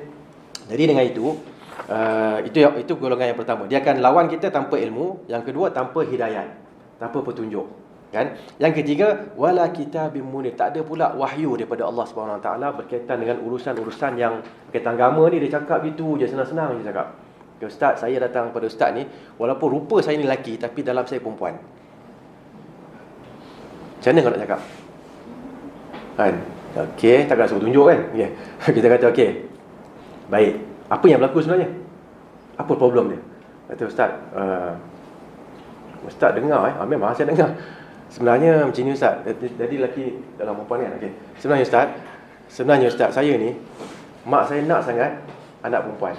Jadi dengan itu golongan yang pertama. Dia akan lawan kita tanpa ilmu. Yang kedua, tanpa hidayat, tanpa petunjuk. Kan? Yang ketiga, wala kitabim munir. Tak ada pula wahyu daripada Allah SWT berkaitan dengan urusan-urusan yang berkaitan agama ni. Dia cakap gitu je, senang-senang je cakap. Okay, Ustaz, saya datang pada Ustaz ni, walaupun rupa saya ni lelaki, tapi dalam saya perempuan. Macam mana kau nak cakap? Kan? Okey, takkan suruh tunjuk kan? Okay. Kita kata okey, baik, apa yang berlaku sebenarnya? Apa problem dia? Kata Ustaz, Ustaz dengar memang saya dengar. Sebenarnya macam ni Ustaz. Jadi lelaki dalam perempuan kan? Okay. Sebenarnya Ustaz, saya ni, mak saya nak sangat anak perempuan.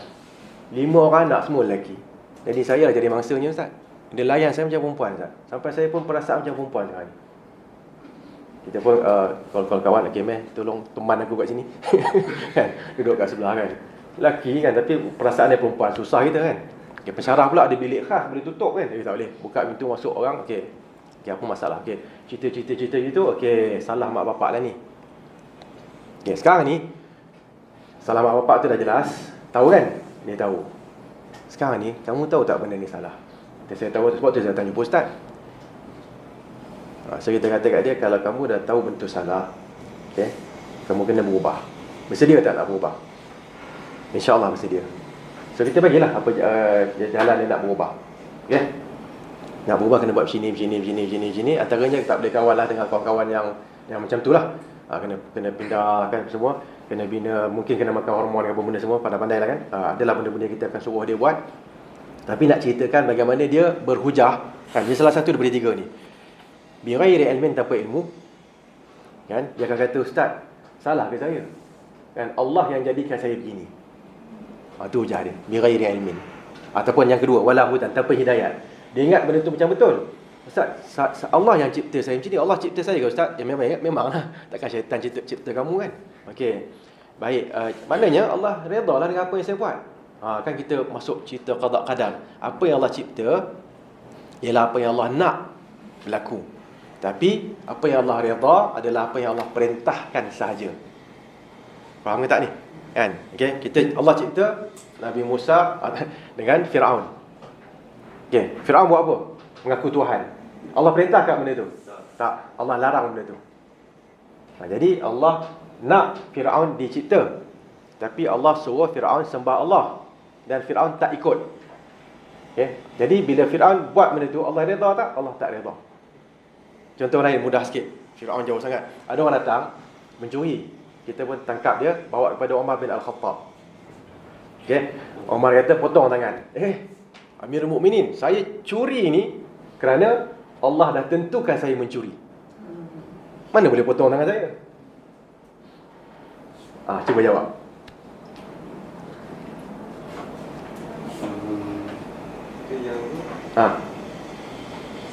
5 orang anak semua lelaki. Jadi saya lah jadi mangsanya Ustaz. Dia layan saya macam perempuan Ustaz. Sampai saya pun perasaan macam perempuan sekarang ni. Kita pun call kawan, okay meh, tolong teman aku kat sini. Kan? Duduk kat sebelah kan. Lelaki kan, tapi perasaan dia perempuan. Susah kita kan. Okay, pensyarah pula ada bilik khas, boleh tutup kan. Tapi tak boleh. Buka pintu masuk orang, okey. Okey, apa masalah? Okey, cerita itu, okey, salah mak bapak lah ni. Okey, sekarang ni salah mak bapak tu dah jelas. Tahu kan? Dia tahu. Sekarang ni, kamu tahu tak benda ni salah? Saya tahu, sebab tu saya tanya Ustaz. So kita kata kat dia, kalau kamu dah tahu benda tu salah, okay, kamu kena berubah. Bersedia tak nak berubah? InsyaAllah bersedia. So kita bagilah apa jalan dia nak berubah. Okay? Nak berubah kena buat begini. Antaranya tak boleh kawan lah dengan kawan-kawan yang macam tu lah. Kena pindahkan semua. Kena bina, mungkin kena makan hormon apa benda semua, pandai-pandai lah kan. Adalah benda-benda kita akan suruh dia buat. Tapi nak ceritakan bagaimana dia berhujah kan. Dia salah satu daripada 3 ni. Bighairi ilmin, tanpa ilmu. Kan? Dia akan kata, Ustaz, salah ke saya? Kan? Allah yang jadikan saya begini. Itu hujah dia. Bighairi ilmin. Ataupun yang kedua, wala hudan, tanpa hidayat. Dia ingat benda tu macam betul. Ustaz, Allah yang cipta saya macam ni. Allah cipta saya ke Ustaz? Ya memanglah. Takkan syaitan cipta kamu kan? Okey. Baik, maknanya Allah redalah dengan apa yang saya buat. Kan kita masuk cerita qada qadar. Apa yang Allah cipta ialah apa yang Allah nak berlaku. Tapi apa yang Allah redha adalah apa yang Allah perintahkan sahaja. Faham ke tak ni? Kan? Okey, Allah cipta Nabi Musa dengan Firaun. Okey, Firaun buat apa? Mengaku Tuhan. Allah perintahkan benda tu? Tak, Allah larang benda tu. Jadi Allah nak Firaun dicipta, tapi Allah suruh Firaun sembah Allah, dan Firaun tak ikut. Okay? Jadi bila Firaun buat benda tu, Allah redha tak? Allah tak redha. Contoh lain mudah sikit. Firaun jauh sangat. Ada orang datang mencuri. Kita pun tangkap dia, bawa kepada Umar bin Al-Khattab. Okay? Umar kata potong tangan. Amirul Mukminin, saya curi ni kerana Allah dah tentukan saya mencuri. Mana boleh potong tangan saya? Cuba jawab.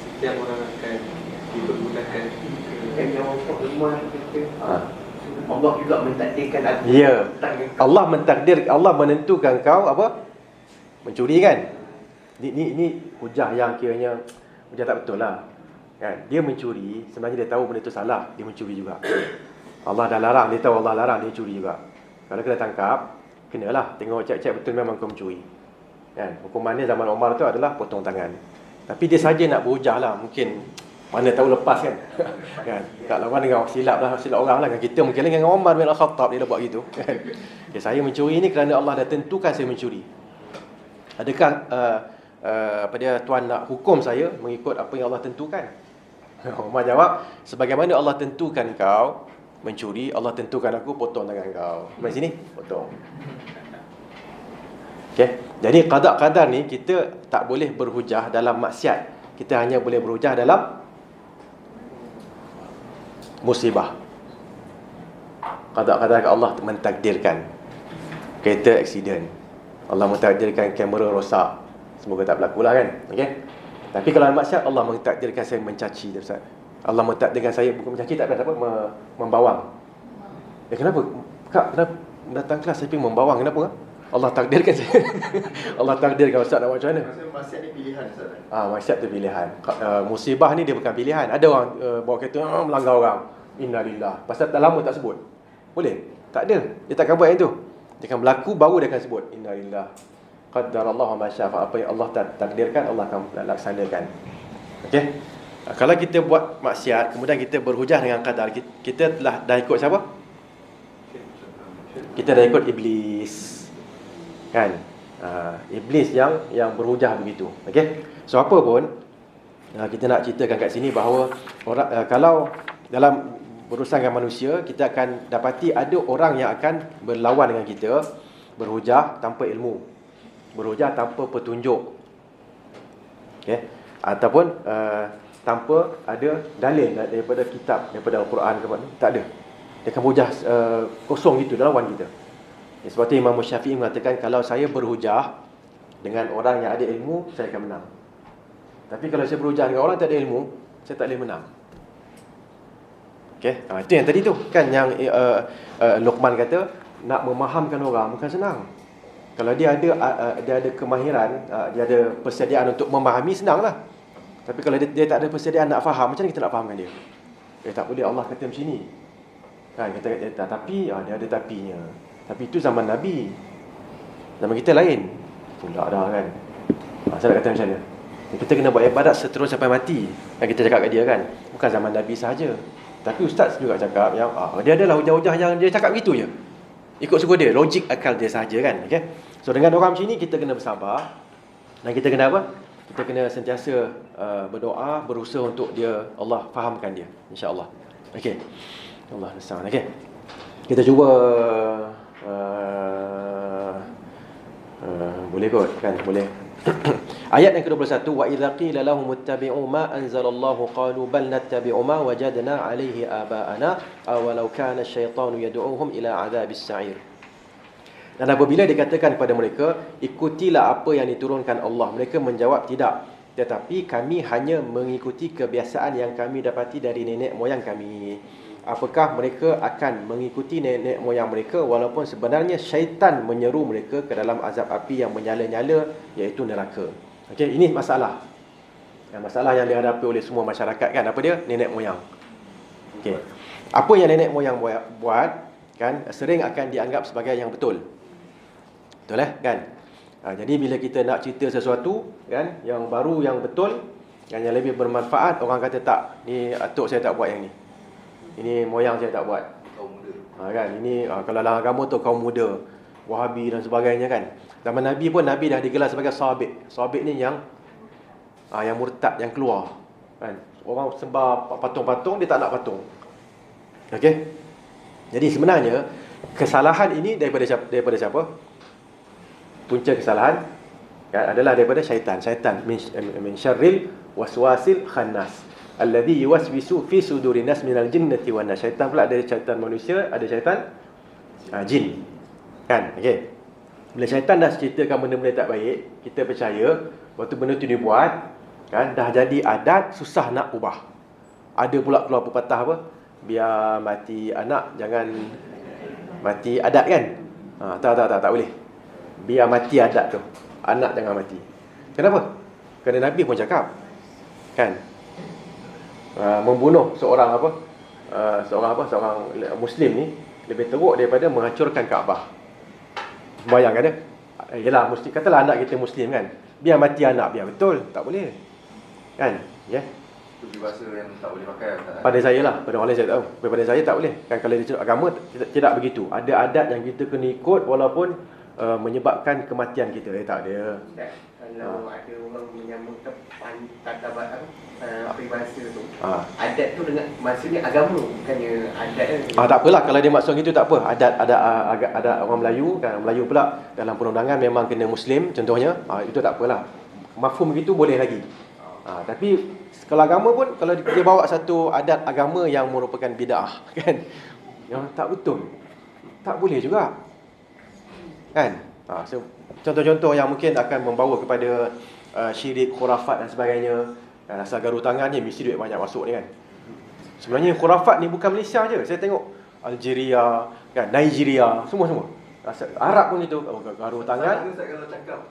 Setiap orang akan dipermudahkan Allah juga mentakdirkan aku. Ya. Allah menentukan kau apa? Mencuri kan? Ini hujah yang kiranya hujah tak betul lah. Kan? Dia mencuri, sebenarnya dia tahu benda itu salah, dia mencuri juga. Allah dah larang, dia tahu Allah larang, dia curi juga. Kalau kena tangkap, kenalah tengok cek betul memang kau mencuri. Kan? Hukumannya zaman Umar tu adalah potong tangan. Tapi dia saja nak berhujah lah, mungkin mana tahu lepas kan. Kan? Tak lawan dengan silap orang lah kan. Kita mungkin dengan Umar bin Al-Khattab dia dah buat gitu. Kan? Okay, saya mencuri ni kerana Allah dah tentukan saya mencuri. Adakah tuan nak hukum saya mengikut apa yang Allah tentukan? Umar jawab, sebagaimana Allah tentukan kau mencuri, Allah tentukan aku potong tangan kau. Mari sini, potong. Okay. Jadi qada-qadar ni kita tak boleh berhujah dalam maksiat. Kita hanya boleh berhujah dalam musibah. Qada-qadar Allah mentakdirkan kereta aksiden. Allah mentakdirkan kamera rosak. Semoga tak berlaku lah kan. Okey. Tapi kalau maksiat, Allah mentakdirkan saya mencaci, Ustaz. Allah mentakdirkan saya bukan mencaci, tak ada apa, membawang. Kenapa? Kak, kenapa datang kelas tapi membawang? Kenapa? Allah takdirkan saya. Allah takdirkan. Ustaz nak buat macam mana? Maksiat ni pilihan, Ustaz. Maksiat tu pilihan. Musibah ni dia bukan pilihan. Ada orang bawa kereta melanggar orang. Innalillah. Pasal tak lama tak sebut. Boleh? Tak ada. Dia takkan buat yang tu. Dia akan berlaku baru dia akan sebut innalillah. Qaddarallahu ma syaa. Apa yang Allah takdirkan, Allah akan laksanakan. Okey. Kalau kita buat maksiat, kemudian kita berhujah dengan qadar, kita telah dah ikut siapa? Kita dah ikut iblis. Kan? Iblis yang berhujah begitu. Okey. So apa pun kita nak ceritakan kat sini bahawa orang kalau dalam berurusan dengan manusia, kita akan dapati ada orang yang akan berlawan dengan kita, berhujah tanpa ilmu, berhujah tanpa petunjuk, okay? Ataupun tanpa ada dalil daripada kitab, daripada Al-Quran ke mana, tak ada. Dia akan berhujah kosong gitu, dia lawan kita. Sebab itu Imam Syafi'i mengatakan, kalau saya berhujah dengan orang yang ada ilmu, saya akan menang. Tapi kalau saya berhujah dengan orang yang tak ada ilmu, saya tak boleh menang. Okay? Itu yang tadi tu kan, yang Luqman kata nak memahamkan orang bukan senang. Kalau dia ada kemahiran, dia ada persediaan untuk memahami, senanglah. Tapi kalau dia tak ada persediaan nak faham, macam mana kita nak fahamkan dia? Tak boleh, Allah kata macam ni kan, kita kata tapi dia ada tapinya. Tapi itu zaman Nabi. Zaman kita lain pula dah kan. Saya nak kata macam mana? Kita kena buat ibadat seterus sampai mati. Yang kita cakap kat dia kan, bukan zaman Nabi sahaja. Tapi ustaz juga cakap yang dia adalah hujah-hujah yang dia cakap begitu je. Ikut suka dia, logik akal dia sahaja kan. Okay? So dengan orang macam ni, kita kena bersabar. Dan kita kena apa? Kita kena sentiasa berdoa, berusaha untuk dia, Allah fahamkan dia, insya-Allah. Okey. Allah SWT. Okey. Kita cuba boleh kot kan? Boleh. Ayat yang ke-21, wa idza qila lahum ittabi'u ma anzalallahu qalu bal nattabi'u ma wajadna 'alaihi aba'ana aw law kana asy-syaitanu yad'uuhum ila 'adzabis sa'ir. Dan apabila dikatakan kepada mereka, ikutilah apa yang diturunkan Allah, mereka menjawab tidak, tetapi kami hanya mengikuti kebiasaan yang kami dapati dari nenek moyang kami. Apakah mereka akan mengikuti nenek moyang mereka walaupun sebenarnya syaitan menyeru mereka ke dalam azab api yang menyala-nyala, iaitu neraka. Okey, ini masalah. Masalah yang dihadapi oleh semua masyarakat kan, apa dia? Nenek moyang. Okey. Apa yang nenek moyang buat kan, sering akan dianggap sebagai yang betul. Betul kan? Jadi bila kita nak cerita sesuatu kan, yang baru, yang betul, yang lebih bermanfaat, orang kata tak, ni atuk saya tak buat yang ni. Ini moyang saya tak buat. Kaum muda. Kan, ini kalau dalam agama tu kaum muda, Wahabi dan sebagainya kan. Zaman Nabi pun, Nabi dah digelar sebagai sahabat. Sahabat ni yang murtad, yang keluar kan. Orang sembah patung-patung, dia tak nak patung. Okey. Jadi sebenarnya kesalahan ini daripada siapa? Punca kesalahan kan, adalah daripada syaitan. Syaitan min syarril waswasil khannas alladhi yuwaswisu fi sudurin nas minal jinnati wan nas. Syaitan pula ada syaitan manusia, ada syaitan jin. Kan? Okey. Bila syaitan dah ceritakan benda-benda tak baik, kita percaya, waktu benda tu dibuat, kan, dah jadi adat, susah nak ubah. Ada pula keluar pepatah apa? Biar mati anak, jangan mati adat kan? Tak boleh. Biar mati adat tu, anak jangan mati. Kenapa? Kerana Nabi pun cakap, kan, membunuh seorang Muslim ni lebih teruk daripada menghancurkan Kaabah. Bayangkan dia. Yalah, Muslim, katalah anak kita Muslim kan, biar mati anak, biar betul, tak boleh. Kan? Ya. Itu bahasa yang tak boleh pakai. Pada saya lah, pada orang lain saya tak tahu. Pada saya tak boleh. Kan kalau dia agama tidak begitu. Ada adat yang kita kena ikut walaupun menyebabkan kematian kita. Tak ada. Kalau ada orang menyamakan tatabat peribahasa tu, adat tu dengan maksudnya agama, bukannya adat kan. Tak apalah kalau dia maksud gitu, tak apa. Ada orang Melayu kan, Melayu pula dalam perundangan memang kena Muslim contohnya, itu tak apalah. Mafhum gitu boleh lagi. Tapi kalau agama pun, kalau dia bawa satu adat agama yang merupakan bid'ah kan, yang tak betul, tak boleh juga. Kan? So, contoh-contoh yang mungkin akan membawa kepada syirik, khurafat dan sebagainya. Asal garu tangannya mesti duit banyak masuk ni kan. Sebenarnya khurafat ni bukan Malaysia je. Saya tengok Algeria, kan, Nigeria, semua-semua. Arab pun itu, garu tangan. Kalau cakap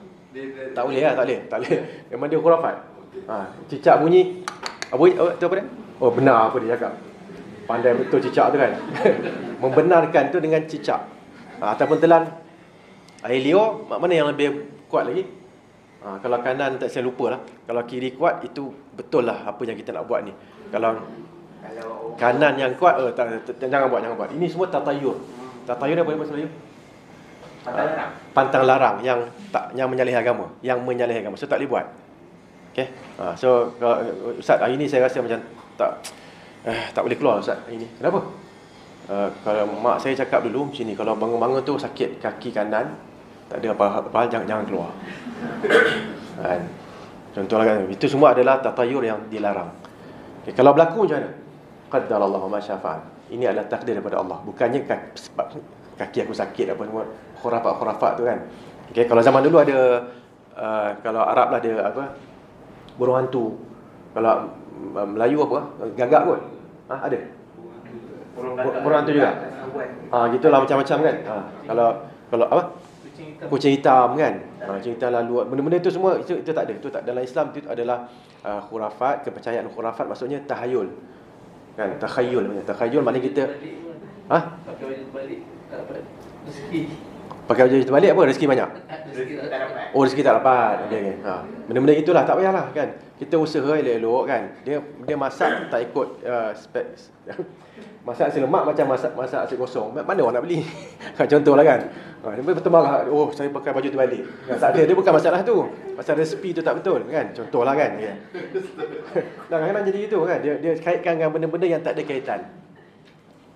Tak boleh lah, tak boleh. Memang dia khurafat. Cicak bunyi. Apa tu apa dia? Oh, benar apa dia cakap. Pandai betul cicak tu kan. Membenarkan tu dengan cicak. Ataupun telan air liur, mana yang lebih kuat lagi? Kalau kanan tak saya lupa lah. Kalau kiri kuat, itu betul lah apa yang kita nak buat ni. Kalau kanan yang kuat, jangan buat. Ini semua tatayur. Tatayur apa bahasa Melayu? Pantang larang yang menyalahi agama, so tak boleh buat. Okey. So Ustaz, hari ni saya rasa macam tak boleh keluar Ustaz hari ni. Kenapa? Kalau mak saya cakap dulu macam ni, kalau bangun-bangun tu sakit kaki kanan, tak ada apa-apa, jangan keluar. Kan? Contohlah kan, itu semua adalah tatayur yang dilarang. Okay, kalau berlaku macam mana? Qaddarallahu ma syafa'al. Ini adalah takdir daripada Allah. Bukannya kaki aku sakit apa semua khurafat tu kan. Okey, kalau zaman dulu ada kalau Arab lah ada apa? Burung hantu. Kalau Melayu apa? Gagak kot. Ada. Burung hantu juga. Gitulah macam-macam kan. Kalau apa? Kucing hitam kan. Kucing hitam lalu benda-benda itu semua itu tak ada. Itu tak dalam Islam, itu adalah khurafat, kepercayaan khurafat, maksudnya tahayul. Kan, takhayul maknanya. Takhayul maknanya kita pakai baju terbalik tak dapat rezeki. Pakai baju terbalik apa? Rezeki banyak. Rezeki tak dapat. Oh, rezeki tak dapat. Okay. Benda-benda itulah tak payahlah kan. Kita usaha elok-elok kan. Dia masak tak ikut spek. Masak nasi lemak macam masak nasi kosong. Mana orang nak beli? Contohlah kan. Dia betul marah. Oh, saya pakai baju terbalik. Tak ada, dia bukan masalah tu. Pasal resepi tu tak betul kan. Contohlah kan. Ya. Kadang-kadang jadi gitu kan. Dia kaitkan dengan benda-benda yang tak ada kaitan.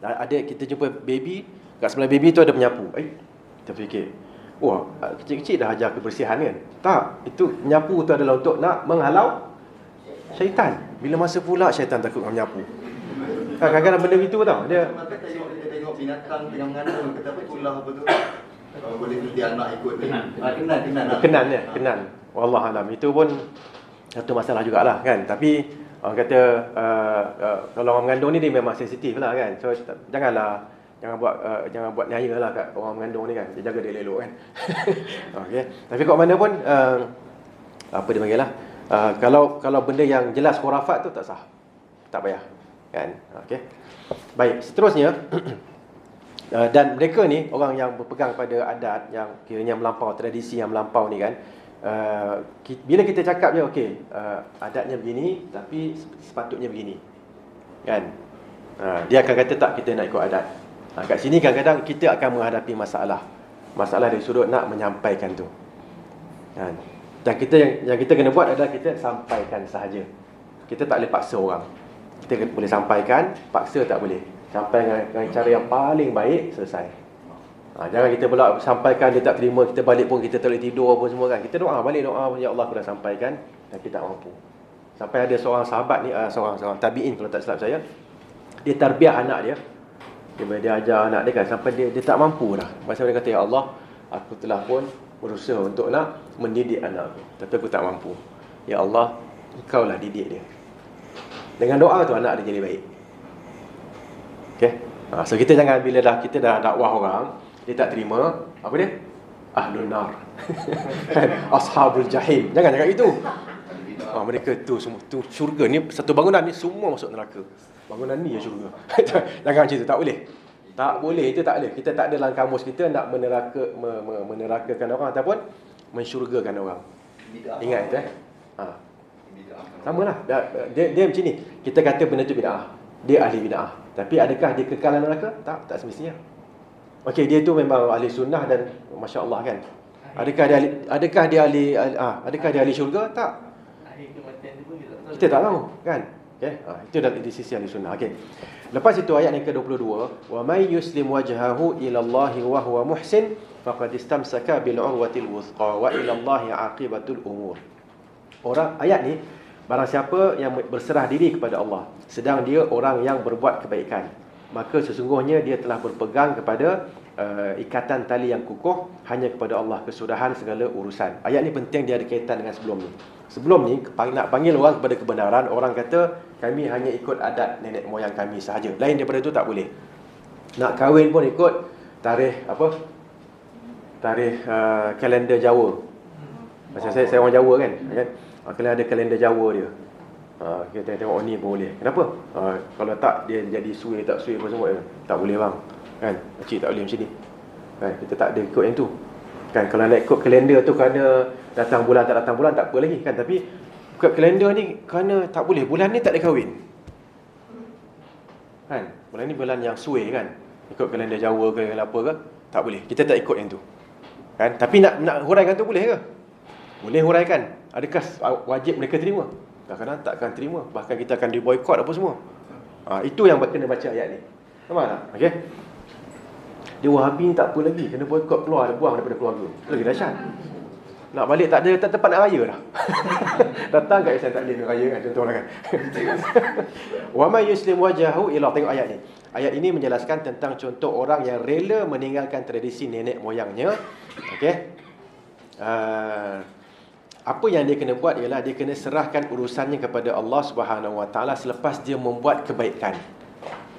Ada kita jumpa baby, kat sebelah baby tu ada penyapu. Kita fikir, wah, kecil-kecil dah ajar kebersihan kan? Tak, itu penyapu tu adalah untuk nak menghalau syaitan. Bila masa pula syaitan takut dengan menyapu. Kadang-kadang benda itu tau. Dia kita tengok binatang tengah mengandung, kata apa ulah apa tu. Boleh dia anak ikut kenan. Wallahualam. Itu pun satu masalah jugalah kan. Tapi orang kata kalau orang mengandung ni dia memang sensitif lah kan. So jangan buat nihaya lah kat orang mengandung ni kan. Dia jaga dia elok kan. Okey. Tapi kat mana pun apa dia panggil lah. Kalau benda yang jelas khurafat tu tak sah. Tak payah kan. Okey. Baik, seterusnya dan mereka ni orang yang berpegang pada adat yang kiranya melampau, tradisi yang melampau ni kan. Bila kita cakap je okey, adatnya begini tapi sepatutnya begini. Kan? Dia akan kata tak, kita nak ikut adat. Kat sini kadang-kadang kita akan menghadapi masalah dari sudut nak menyampaikan tu. Kan? Dan yang kita kena buat adalah kita sampaikan sahaja. Kita tak boleh paksa orang. Kita boleh sampaikan, paksa tak boleh. Sampai dengan cara yang paling baik, selesai. Jangan kita pula sampaikan dia tak terima, kita balik pun kita tak boleh tidur apa semua kan. Kita doa balik, ya Allah aku dah sampaikan dan kita tak mampu. Sampai ada seorang sahabat ni, seorang tabi'in kalau tak silap saya, dia tarbiyah anak dia. Dia ajar anak dia kan sampai dia tak mampu dah. Masa dia kata, ya Allah, aku telah pun berusaha untuk nak mendidik anak aku, tapi aku tak mampu. Ya Allah, Engkau lah didik dia. Dengan doa tu anak dia jadi baik. Okay? So kita jangan bila kita dah dakwah orang, dia tak terima, apa dia? Ahlul nar. Ashabul jahim. Jangan cakap itu. Mereka tu semua tu syurga ni, satu bangunan ni semua masuk neraka. Bangunan ni ya syurga. Jangan macam tu, tak boleh. Tak boleh, itu tak boleh. Kita tak ada dalam kamus kita nak menerakakan orang ataupun mensyurgakan orang. Ingat itu Samalah. Dia macam ni. Kita kata benda tu bid'ah. Dia ahli bid'ah. Tapi adakah dia kekal dalam neraka? Tak semestinya. Okey, dia tu memang ahli sunnah dan masya-Allah kan. Adakah dia ahli syurga? Tak. Kita tak tahu kan. Okey. Itu dari sisi ahli sunnah. Okey. Lepas itu ayat yang ke-22, wa may yuslim wajhahu ila Allah wa huwa muhsin faqad istamsaka bil urwatil wuthqa wa ila Allah aqibatul umur. Ayat ni, barang siapa yang berserah diri kepada Allah sedang dia orang yang berbuat kebaikan, maka sesungguhnya dia telah berpegang kepada ikatan tali yang kukuh hanya kepada Allah, kesudahan segala urusan. Ayat ni penting, dia ada kaitan dengan sebelum ni. Sebelum ni nak panggil orang kepada kebenaran, orang kata kami hanya ikut adat nenek moyang kami sahaja. Lain daripada itu tak boleh. Nak kahwin pun ikut tarikh kalender Jawa. Macam saya orang Jawa kan. Kalau ada kalender Jawa dia. Kita tengok ni pun boleh. Kenapa? Kalau tak dia jadi suai tak suai apa semua. Tak boleh bang. Kan? Cik tak boleh macam ni. Kan? Kita tak ada ikut yang tu. Kan? Kalau nak ikut kalender tu kerana datang bulan tak datang bulan tak apa lagi kan. Tapi ikut kalender ni kerana tak boleh. Bulan ni tak ada kahwin. Kan? Bulan ni bulan yang suai kan. Ikut kalender Jawa ke apa ke, tak boleh. Kita tak ikut yang tu. Kan? Tapi nak huraikan tu boleh ke? Boleh huraikan. Adakah wajib mereka terima? Kadang-kadang takkan terima. Bahkan kita akan diboykot apa semua. Itu yang kena baca ayat ni. Faham tak? Okey. Dia Wahabi ni tak apa lagi, kena boykot, keluar, buang daripada keluarga. Lagi dahsyat. Nak balik tak ada tempat nak raya dah. Datang kat Islam Taklim raya kan, contohnya kan. Wa may yuslim wajahu ila, tengok ayat ni. Ayat ini menjelaskan tentang contoh orang yang rela meninggalkan tradisi nenek moyangnya. Okey. Apa yang dia kena buat ialah dia kena serahkan urusannya kepada Allah Subhanahu Wa Taala selepas dia membuat kebaikan.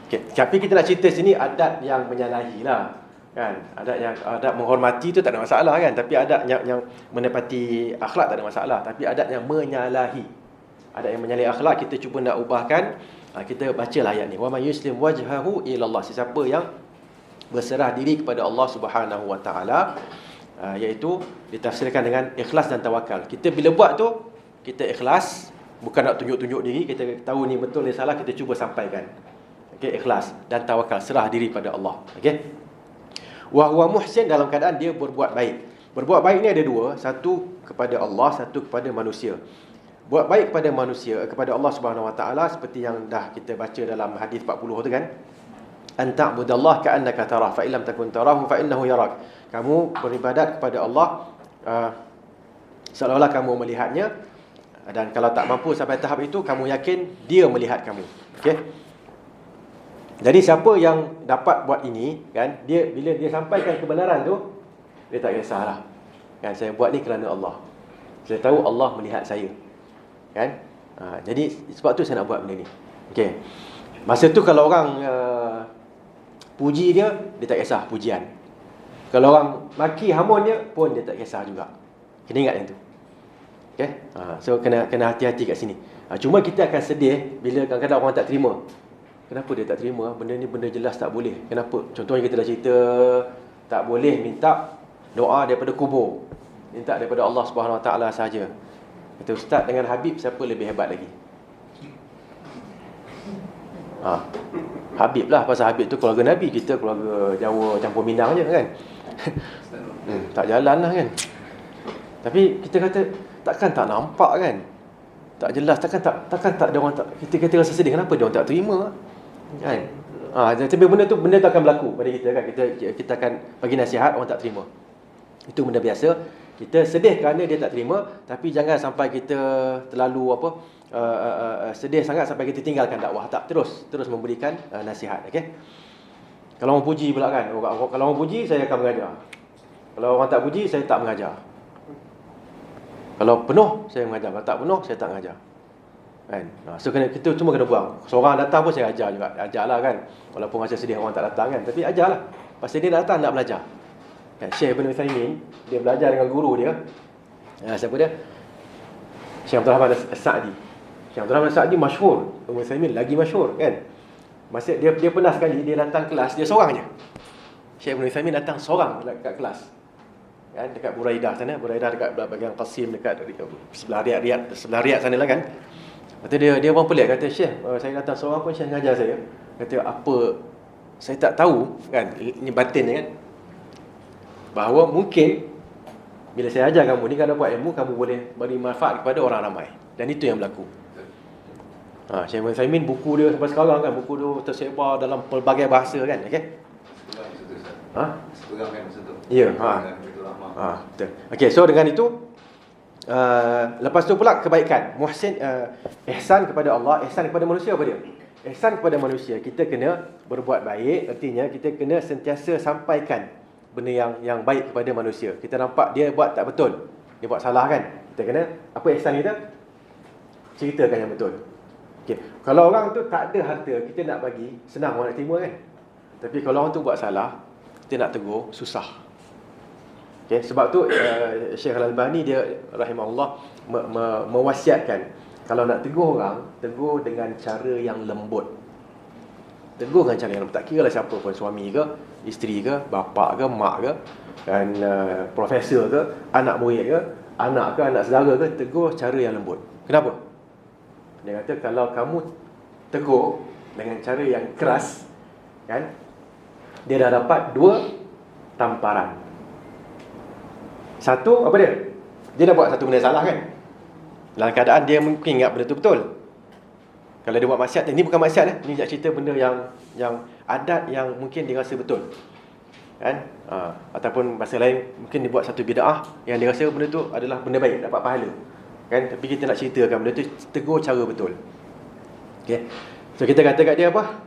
Okay. Tapi kita nak cerita sini adat yang menyalahi lah, kan? Adat menghormati tu tak ada masalah kan, tapi adat yang menepati akhlak tak ada masalah, tapi adat yang menyalahi, adat yang menyalahi akhlak kita cuba nak ubahkan. Kita bacalah ayat ni. Wa may yuslim wajhahu ila Allah, sesiapa yang berserah diri kepada Allah Subhanahu Wa Taala, iaitu ditafsirkan dengan ikhlas dan tawakal. Kita bila buat tu kita ikhlas, bukan nak tunjuk-tunjuk diri, kita tahu ni betul ni salah, kita cuba sampaikan. Okey, ikhlas dan tawakal, serah diri pada Allah. Okey. Wa huwa muhsin, dalam keadaan dia berbuat baik. Berbuat baik ni ada dua, satu kepada Allah, satu kepada manusia. Buat baik kepada manusia, kepada Allah Subhanahu Wa Taala seperti yang dah kita baca dalam hadis 40 tu kan. An ta'budallaha ka'annaka tarah fa illam takun tarahu fa innahu yarak. Kamu beribadat kepada Allah seolah-olah kamu melihatnya, dan kalau tak mampu sampai tahap itu, kamu yakin dia melihat kamu. Okey. Jadi siapa yang dapat buat ini kan, dia bila dia sampaikan kebenaran tu, dia tak kisahlah. Kan, saya buat ni kerana Allah. Saya tahu Allah melihat saya. Kan? Jadi sebab tu saya nak buat benda ni. Okey. Masa tu kalau orang puji dia tak kisah pujian. Kalau orang maki hamun dia pun dia tak kisah juga. Kena ingat yang tu. Okey. So kena hati-hati kat sini. Cuma kita akan sedih bila kadang-kadang orang tak terima. Kenapa dia tak terima? Benda ni benda jelas tak boleh. Kenapa? Contohnya kita dah cerita tak boleh minta doa daripada kubur. Minta daripada Allah Subhanahu Wa Taala saja. Kata ustaz, dengan Habib siapa lebih hebat lagi? Habib lah, pasal Habib tu keluarga Nabi, kita keluarga Jawa campur Minang je kan. Tak jalan lah kan. Tapi kita kata takkan tak nampak kan, tak jelas, takkan tak ada orang tak, kita rasa sedih kenapa dia orang tak terima kan. Tapi benda tu akan berlaku pada kita kan. Kita akan bagi nasihat, orang tak terima. Itu benda biasa. Kita sedih kerana dia tak terima, tapi jangan sampai kita terlalu sedih sangat sampai kita tinggalkan dakwah. Tak, terus memberikan nasihat. Okey. Kalau orang puji pula kan, kalau orang puji saya akan mengajar. Kalau orang tak puji saya tak mengajar. Kalau penuh saya mengajar, kalau tak penuh saya tak mengajar. Kan? So kita cuma kena buang. Seorang datang pun saya ajar juga. Ajarlah kan. Walaupun rasa sedih orang tak datang kan, tapi ajarlah. Pasal dia datang nak belajar. Kan, Syekh Ibn Uthaymin, dia belajar dengan guru dia. Siapa dia? Syekh Abdul Rahman As-Sa'di. Syekh Abdul Rahman As-Sa'di masyhur. Ibn Uthaymin lagi masyhur kan. Masa dia pernah sekali dia datang kelas, dia seorang je. Syekh Ibn Uthaymin datang seorang dekat kelas. Kan, dekat Buraidah sana, Buraidah dekat bahagian Qasim, dekat sebelah Riyadh sana lah kan. Kata dia orang pelik, kata Syekh, saya datang seorang pun Syekh mengajar saya. Kata apa, saya tak tahu kan, ini batinnya kan, bahawa mungkin bila saya ajar kamu ni, kalau dapat ilmu, kamu boleh beri manfaat kepada orang ramai. Dan itu yang berlaku. Syekh Ibn Uthaymin, buku dia sampai sekarang kan, buku dia tersebar dalam pelbagai bahasa kan. Okey. Sepegang kan masa tu. Ya. Betul. Okey, so dengan itu lepas tu pula kebaikan. Muhsin, ihsan kepada Allah, ihsan kepada manusia apa dia? ihsan kepada manusia, kita kena berbuat baik. Artinya kita kena sentiasa sampaikan benda yang baik kepada manusia. Kita nampak dia buat tak betul, dia buat salah kan, kita kena, apa ihsan kita? Ceritakan yang betul. Okay. Kalau orang tu tak ada harta, kita nak bagi, senang orang nak terima kan. Tapi kalau orang tu buat salah, kita nak tegur, susah. Okay. Sebab tu Syekh Al-Albani dia rahimahullah mewasiatkan, kalau nak tegur orang, tegur dengan cara yang lembut. Tegur dengan cara yang lembut. Tak kira lah siapa pun, suami ke, isteri ke, bapa ke, mak ke, dan profesor ke, anak murid ke, anak ke, anak saudara ke, tegur cara yang lembut. Kenapa? Dia kata kalau kamu tegur dengan cara yang keras, kan, dia dah dapat 2 tamparan. Satu, apa dia? Dia dah buat satu benda salah kan, dalam keadaan dia mungkin ingat benda tu betul. Kalau dia buat maksiat, ni bukan maksiat ni nak cerita benda yang adat yang mungkin dia rasa betul, kan? Ataupun bahasa lain, mungkin dia buat satu bid'ah yang dia rasa benda tu adalah benda baik, dapat pahala, kan? Tapi kita nak ceritakan benda tu, tegur cara betul. Okay. So kita kata kat dia apa?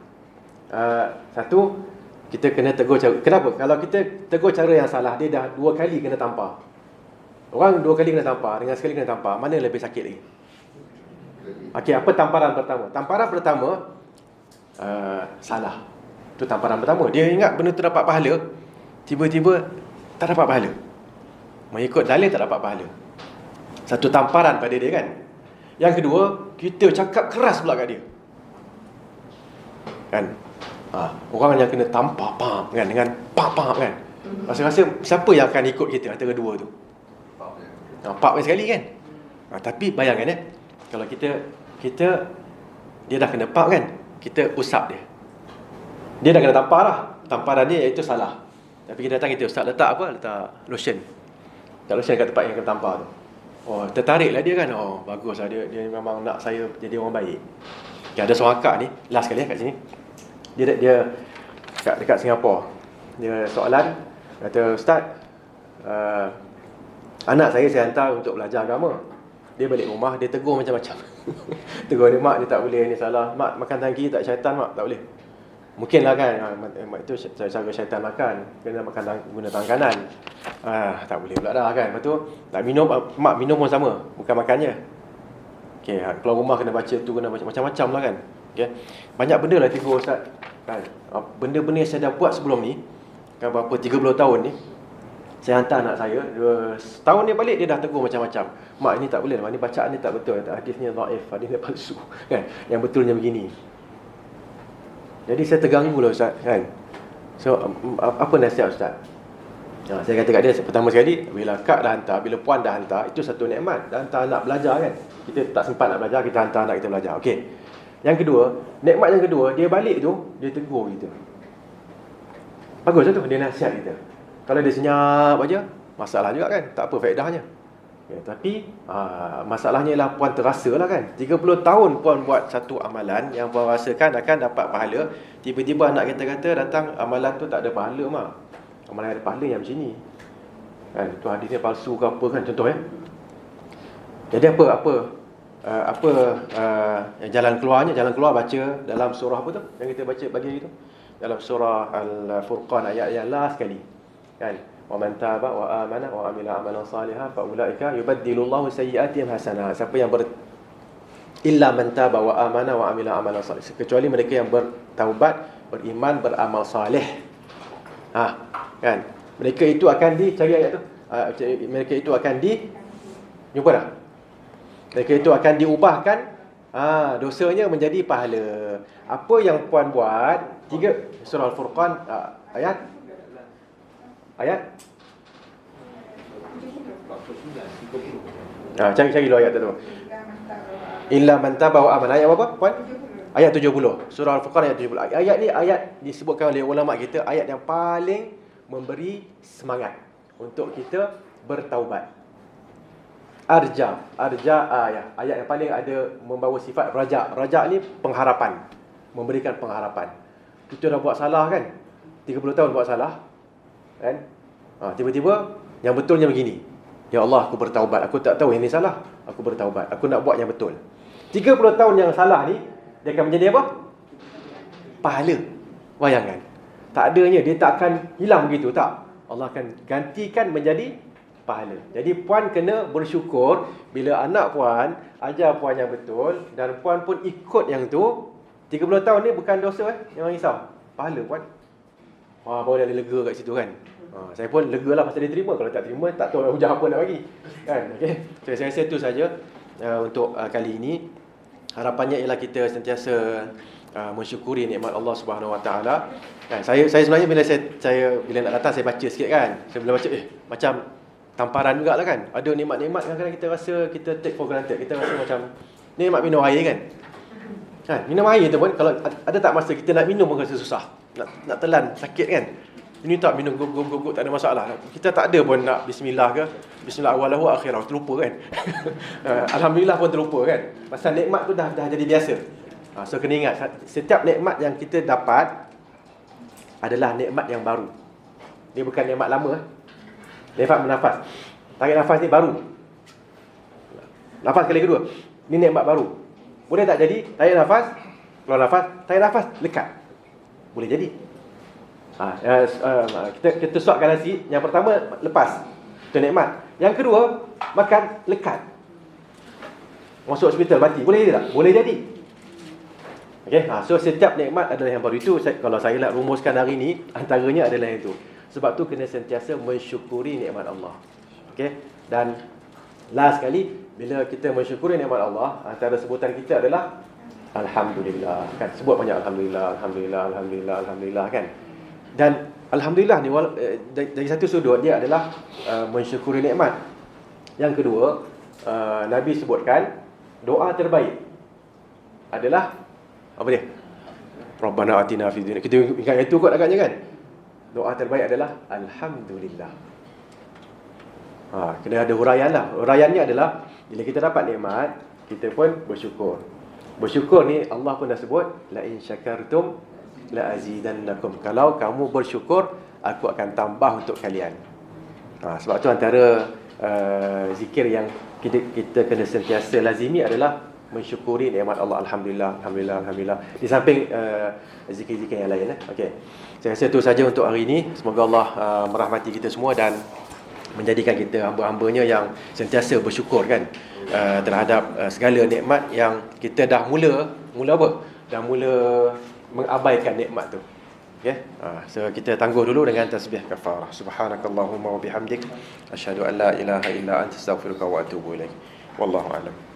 Satu, kita kena tegur cara. Kenapa? Kalau kita tegur cara yang salah, dia dah 2 kali kena tampar. Orang 2 kali kena tampar, dengan sekali kena tampar, mana lebih sakit lagi? Okey, apa tamparan pertama? Tamparan pertama, salah. Itu tamparan pertama. Dia ingat benda tu dapat pahala, tiba-tiba tak dapat pahala. Mengikut dalil tak dapat pahala. Satu tamparan pada dia kan. Yang kedua, kita cakap keras pula kat dia, kan? Orang yang kena tampar kan, dengan pam kan, rasa-rasa siapa yang akan ikut kita antara dua tu? Pak sekali kan. Tapi bayangkan kalau kita dia dah kena pak kan, kita usap dia. Dia dah kena tampar lah. Tamparan dia iaitu salah. Tapi kita datang, kita usap, letak apa? Letak lotion. Letak lotion kat tempat yang kena tampar tu. Oh, tertariklah dia kan. Oh, baguslah dia memang nak saya jadi orang baik. Okay, ada seorang akak ni, last kali kat sini. Dia dekat Singapura. Dia soalan, kata, Ustaz, anak saya hantar untuk belajar agama. Dia balik rumah, dia tegur macam-macam. Tegur dia, mak, dia tak boleh, ni salah. Mak, makan tangan kiri tak syaitan, mak, tak boleh. Mungkin lah kan, itu cara syaitan makan, kena makan guna tangan kanan. Tak boleh pula dah kan. Lepas tu nak minum, mak minum pun sama, bukan makannya. Okay, keluar rumah kena baca tu, kena baca macam-macam lah kan. Okay. Banyak benda lah tegur Ustaz kan. Benda-benda yang saya dah buat sebelum ni, kan, berapa 30 tahun ni, saya hantar anak saya, 2 tahun dia balik, dia dah tegur macam-macam. Mak, ini tak boleh, mak, ni bacaan ni tak betul, hadisnya dhaif, hadisnya palsu kan. Yang betulnya begini. Jadi saya terganggu lah Ustaz kan. So apa nasihat Ustaz? Saya kata kat dia, pertama sekali, bila kak dah hantar, bila puan dah hantar, itu satu nikmat. Dah hantar anak belajar kan. Kita tak sempat nak belajar, kita hantar anak kita belajar. Okey. Yang kedua, nikmat yang kedua, dia balik tu, dia tegur kita. Bagus lah tu, dia nasihat kita. Kalau dia senyap aja, masalah juga kan, tak apa faedahnya. Okay, tapi masalahnya ialah puan terasa lah kan. 30 tahun puan buat satu amalan yang puan rasakan akan dapat pahala, tiba-tiba anak kita kata datang, amalan tu tak ada pahala mak. Amalan ada pahala yang macam ni kan, tu hadisnya palsu ke apa kan, contoh ya. Jadi jalan keluar baca dalam surah apa tu yang kita baca pagi itu, dalam surah Al-Furqan ayat yang last sekali kan, wa man taba wa amana wa amila amalan salihan fa ulaika yubaddilullahu sayyi'atihim hasanah. Siapa yang illa man taba wa amana wa amila amalan salih, kecuali mereka yang bertaubat, beriman, beramal saleh. Kan, mereka itu akan dicari ayat tu, mereka itu akan jumpa dah, mereka itu akan diubahkan dosanya menjadi pahala. Apa yang puan buat, 3 surah Al-Furqan ayat cari dulu ayat tu. Illa man taba wa amana, ayat apa puan? Ayat 70. Surah Al-Furqan ayat 70. Ayat ni ayat disebutkan oleh ulama kita ayat yang paling memberi semangat untuk kita bertaubat. Arja ayat yang paling ada membawa sifat raja. Raja ni pengharapan, memberikan pengharapan. Kita dah buat salah kan, 30 tahun buat salah kan, tiba-tiba yang betulnya begini. Ya Allah, aku bertaubat, aku tak tahu yang ni salah, aku bertaubat, aku nak buat yang betul. 30 tahun yang salah ni, dia akan menjadi apa? pahala. Bayangkan. Tak adanya, dia tak akan hilang begitu, tak. Allah akan gantikan menjadi pahala. Jadi puan kena bersyukur bila anak puan ajar puan yang betul dan puan pun ikut yang tu. 30 tahun ni bukan dosa jangan risau. Pahala puan. Wah, baru dia lega kat situ kan. Saya pun lega lah pasal dia terima. Kalau tak terima, tak tahu hujah apa nak bagi. Kan? Okay? So, saya rasa itu saja untuk kali ini. Harapannya ialah kita sentiasa mensyukuri nikmat Allah Subhanahu Wa Taala. Kan? Saya sebenarnya bila nak datang saya baca sikit kan. Saya bila baca macam tamparan jugalah kan. Ada nikmat-nikmat kadang-kadang kita rasa kita take for granted. Kita rasa macam nikmat minum air kan. Kan? Minum air tu pun kalau ada tak masa kita nak minum pun rasa susah. Nak telan sakit kan. Ini tak minum guguk tak ada masalah. Kita tak ada pun nak bismillah ke. Bismillah awalahu akhirah terlupa kan. Alhamdulillah pun terlupa kan. Pasal nikmat tu dah jadi biasa. So kena ingat setiap nikmat yang kita dapat adalah nikmat yang baru. Dia bukan nikmat lama. Nikmat bernafas. Tarik nafas ni baru. Nafas kali kedua. Ni nikmat baru. Boleh tak jadi? Tarik nafas, keluar nafas, tarik nafas, lekat. Boleh jadi. Kita suapkan nasi. Yang pertama lepas. Itu nikmat. Yang kedua makan lekat. Masuk hospital mati. Boleh jadi tak? Boleh jadi. Okay? So setiap nikmat adalah yang baru. Itu kalau saya nak rumuskan hari ni, antaranya adalah yang itu. Sebab tu kena sentiasa mensyukuri nikmat Allah. Okay? Dan last sekali, bila kita mensyukuri nikmat Allah, antara sebutan kita adalah Alhamdulillah. Kan? Sebut banyak Alhamdulillah, Alhamdulillah, Alhamdulillah, Alhamdulillah kan. Dan Alhamdulillah ni dari satu sudut dia adalah mensyukuri nikmat. Yang kedua, Nabi sebutkan doa terbaik adalah apa dia? Rabbana atina fid dunya. Kita ingat itu kot agaknya kan. Doa terbaik adalah Alhamdulillah. Kena ada huraian lah. Huraiannya adalah bila kita dapat nikmat, kita pun bersyukur. Bersyukur ni Allah pun dah sebut la in syakartum la azidannakum. Kalau kamu bersyukur, aku akan tambah untuk kalian. Sebab tu antara zikir yang kita kena sentiasa lazimi adalah mensyukuri nikmat Allah. Alhamdulillah, Alhamdulillah, Alhamdulillah. Di samping zikir-zikir yang lain. Okay. Saya rasa itu saja untuk hari ini. Semoga Allah merahmati kita semua dan menjadikan kita hamba-hambanya yang sentiasa bersyukur kan terhadap segala nikmat yang kita dah mula apa? Dah mula mengabaikan nikmat tu. Okay? So kita tangguh dulu dengan tasbih kafarah. Subhanakallahumma wa bihamdik asyhadu an la ilaha illa anta astaghfiruka wa atubu ilaik. Wallahu a'lam.